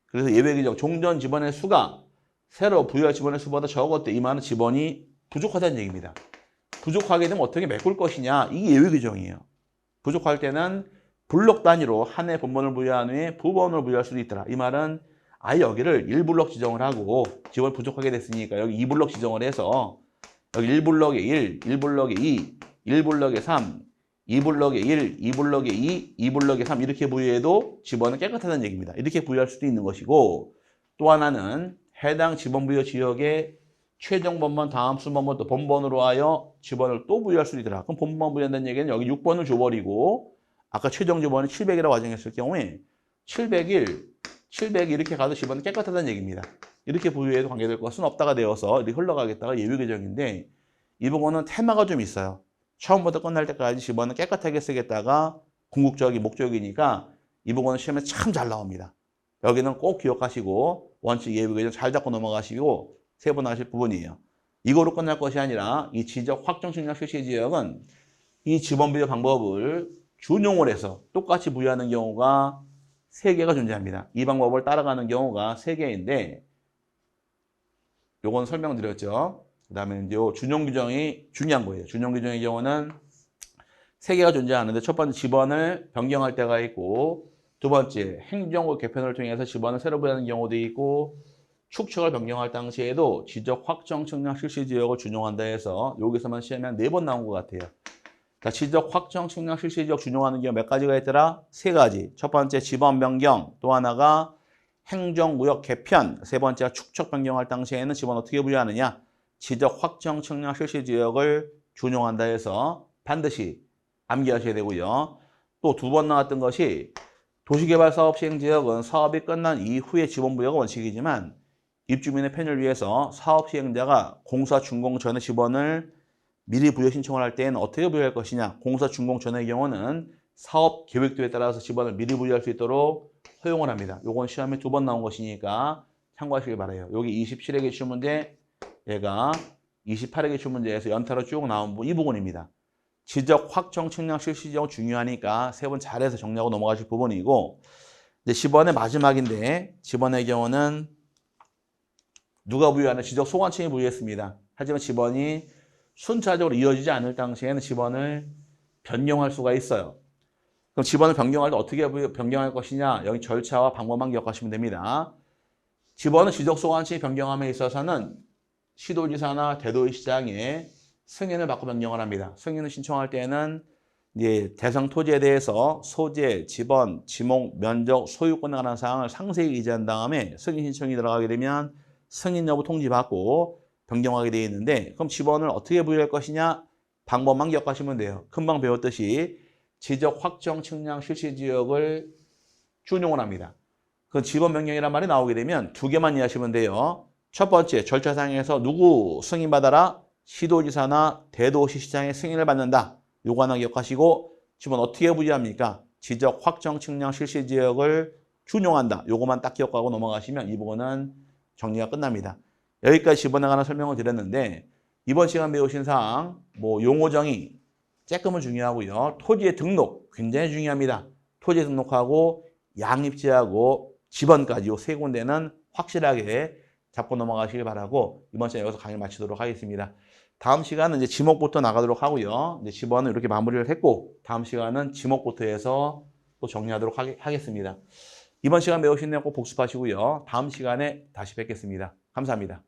그래서 예외 규정 종전 지번의 수가 새로 부여할 지번의 수보다 적을 때 이 말은 지번이 부족하다는 얘기입니다. 부족하게 되면 어떻게 메꿀 것이냐, 이게 예외 규정이에요. 부족할 때는 블록 단위로 한 해 본번을 부여한 후에 부번을 부여할 수도 있더라. 이 말은 아예 여기를 1블록 지정을 하고 지번이 부족하게 됐으니까 여기 2블록 지정을 해서 여기 1블록에 1, 1블록에 2, 1블록에 3, 2블록에 1, 2블록에 2, 2블록에 3 이렇게 부여해도 지번은 깨끗하다는 얘기입니다. 이렇게 부여할 수도 있는 것이고, 또 하나는 해당 지번 부여 지역의 최종 본번, 다음 순번번, 또 본번으로 하여 지번을 또 부여할 수 있더라. 그럼 본번 부여한다는 얘기는 여기 6번을 줘버리고 아까 최종 지번이 700이라고 가정했을 경우에 701, 700 이렇게 가도 지번은 깨끗하다는 얘기입니다. 이렇게 부여해도 관계될 것은 없다가 되어서 이렇게 흘러가겠다가 예외 규정인데, 이 부분은 테마가 좀 있어요. 처음부터 끝날 때까지 지번은 깨끗하게 쓰겠다가 궁극적인 목적이니까 이 부분은 시험에 참 잘 나옵니다. 여기는 꼭 기억하시고 원칙 예외 규정 잘 잡고 넘어가시고 세분화하실 부분이에요. 이거로 끝날 것이 아니라 이 지적 확정 측량 실시 지역은 이 지번 부여 방법을 준용을 해서 똑같이 부여하는 경우가 3개가 존재합니다. 이 방법을 따라가는 경우가 3개인데, 요건 설명드렸죠. 그 다음에 이제 준용 규정이 중요한 거예요. 준용 규정의 경우는 3개가 존재하는데, 첫 번째 지번을 변경할 때가 있고, 두 번째 행정구 개편을 통해서 지번을 새로 부여하는 경우도 있고, 축척을 변경할 당시에도 지적 확정 측량 실시 지역을 준용한다 해서 여기서만 시험에 한 4번 나온 것 같아요. 자, 지적 확정 측량 실시 지역 준용하는 경우 몇 가지가 있더라? 3가지. 첫 번째 지번 변경, 또 하나가 행정구역 개편, 세 번째가 축척 변경할 당시에는 지번 어떻게 부여하느냐? 지적 확정 측량 실시 지역을 준용한다 해서 반드시 암기하셔야 되고요. 또 두 번 나왔던 것이 도시개발 사업 시행 지역은 사업이 끝난 이후에 지번 부여가 원칙이지만 입주민의 편의를 위해서 사업 시행자가 공사 준공 전에 지번을 미리 부여 신청을 할 때에는 어떻게 부여할 것이냐? 공사 준공 전의 경우는 사업 계획도에 따라서 지번을 미리 부여할 수 있도록 허용을 합니다. 요건 시험에 두 번 나온 것이니까 참고하시길 바라요. 여기 27회 기출 문제, 얘가 28회 기출 문제에서 연타로 쭉 나온 이 부분입니다. 지적 확정 측량 실시 지역 중요하니까 세 번 잘해서 정리하고 넘어가실 부분이고, 이제 지번의 마지막인데 지번의 경우는 누가 부여하는 지적 소관청이 부여했습니다. 하지만 지번이 순차적으로 이어지지 않을 당시에는 지번을 변경할 수가 있어요. 그럼 지번을 변경할 때 어떻게 변경할 것이냐? 여기 절차와 방법만 기억하시면 됩니다. 지번은 지적 소관청이 변경함에 있어서는 시도지사나 대도시장의 승인을 받고 변경을 합니다. 승인을 신청할 때는 이제 대상 토지에 대해서 소재, 지번, 지목, 면적, 소유권에 관한 사항을 상세히 기재한 다음에 승인 신청이 들어가게 되면 승인 여부 통지받고 변경하게 되어 있는데, 그럼 지번을 어떻게 부여할 것이냐? 방법만 기억하시면 돼요. 금방 배웠듯이 지적 확정 측량 실시 지역을 준용을 합니다. 그 지번 변경이란 말이 나오게 되면 두 개만 이해하시면 돼요. 첫 번째, 절차상에서 누구 승인받아라? 시도지사나 대도시시장의 승인을 받는다. 요거 하나 기억하시고, 지번 어떻게 부여합니까? 지적 확정 측량 실시 지역을 준용한다. 요거만 딱 기억하고 넘어가시면 이 부분은 정리가 끝납니다. 여기까지 지번에 관한 설명을 드렸는데, 이번 시간 배우신 사항, 용어 정의, 쬐끔은 중요하고요. 토지의 등록, 굉장히 중요합니다. 토지 등록하고 양입지하고 지번까지 이 세 군데는 확실하게 잡고 넘어가시길 바라고 이번 시간 여기서 강의 마치도록 하겠습니다. 다음 시간은 이제 지목부터 나가도록 하고요. 이제 지번은 이렇게 마무리를 했고, 다음 시간은 지목부터 해서 또 정리하도록 하겠습니다. 이번 시간 배우신 내용 꼭 복습하시고요. 다음 시간에 다시 뵙겠습니다. 감사합니다.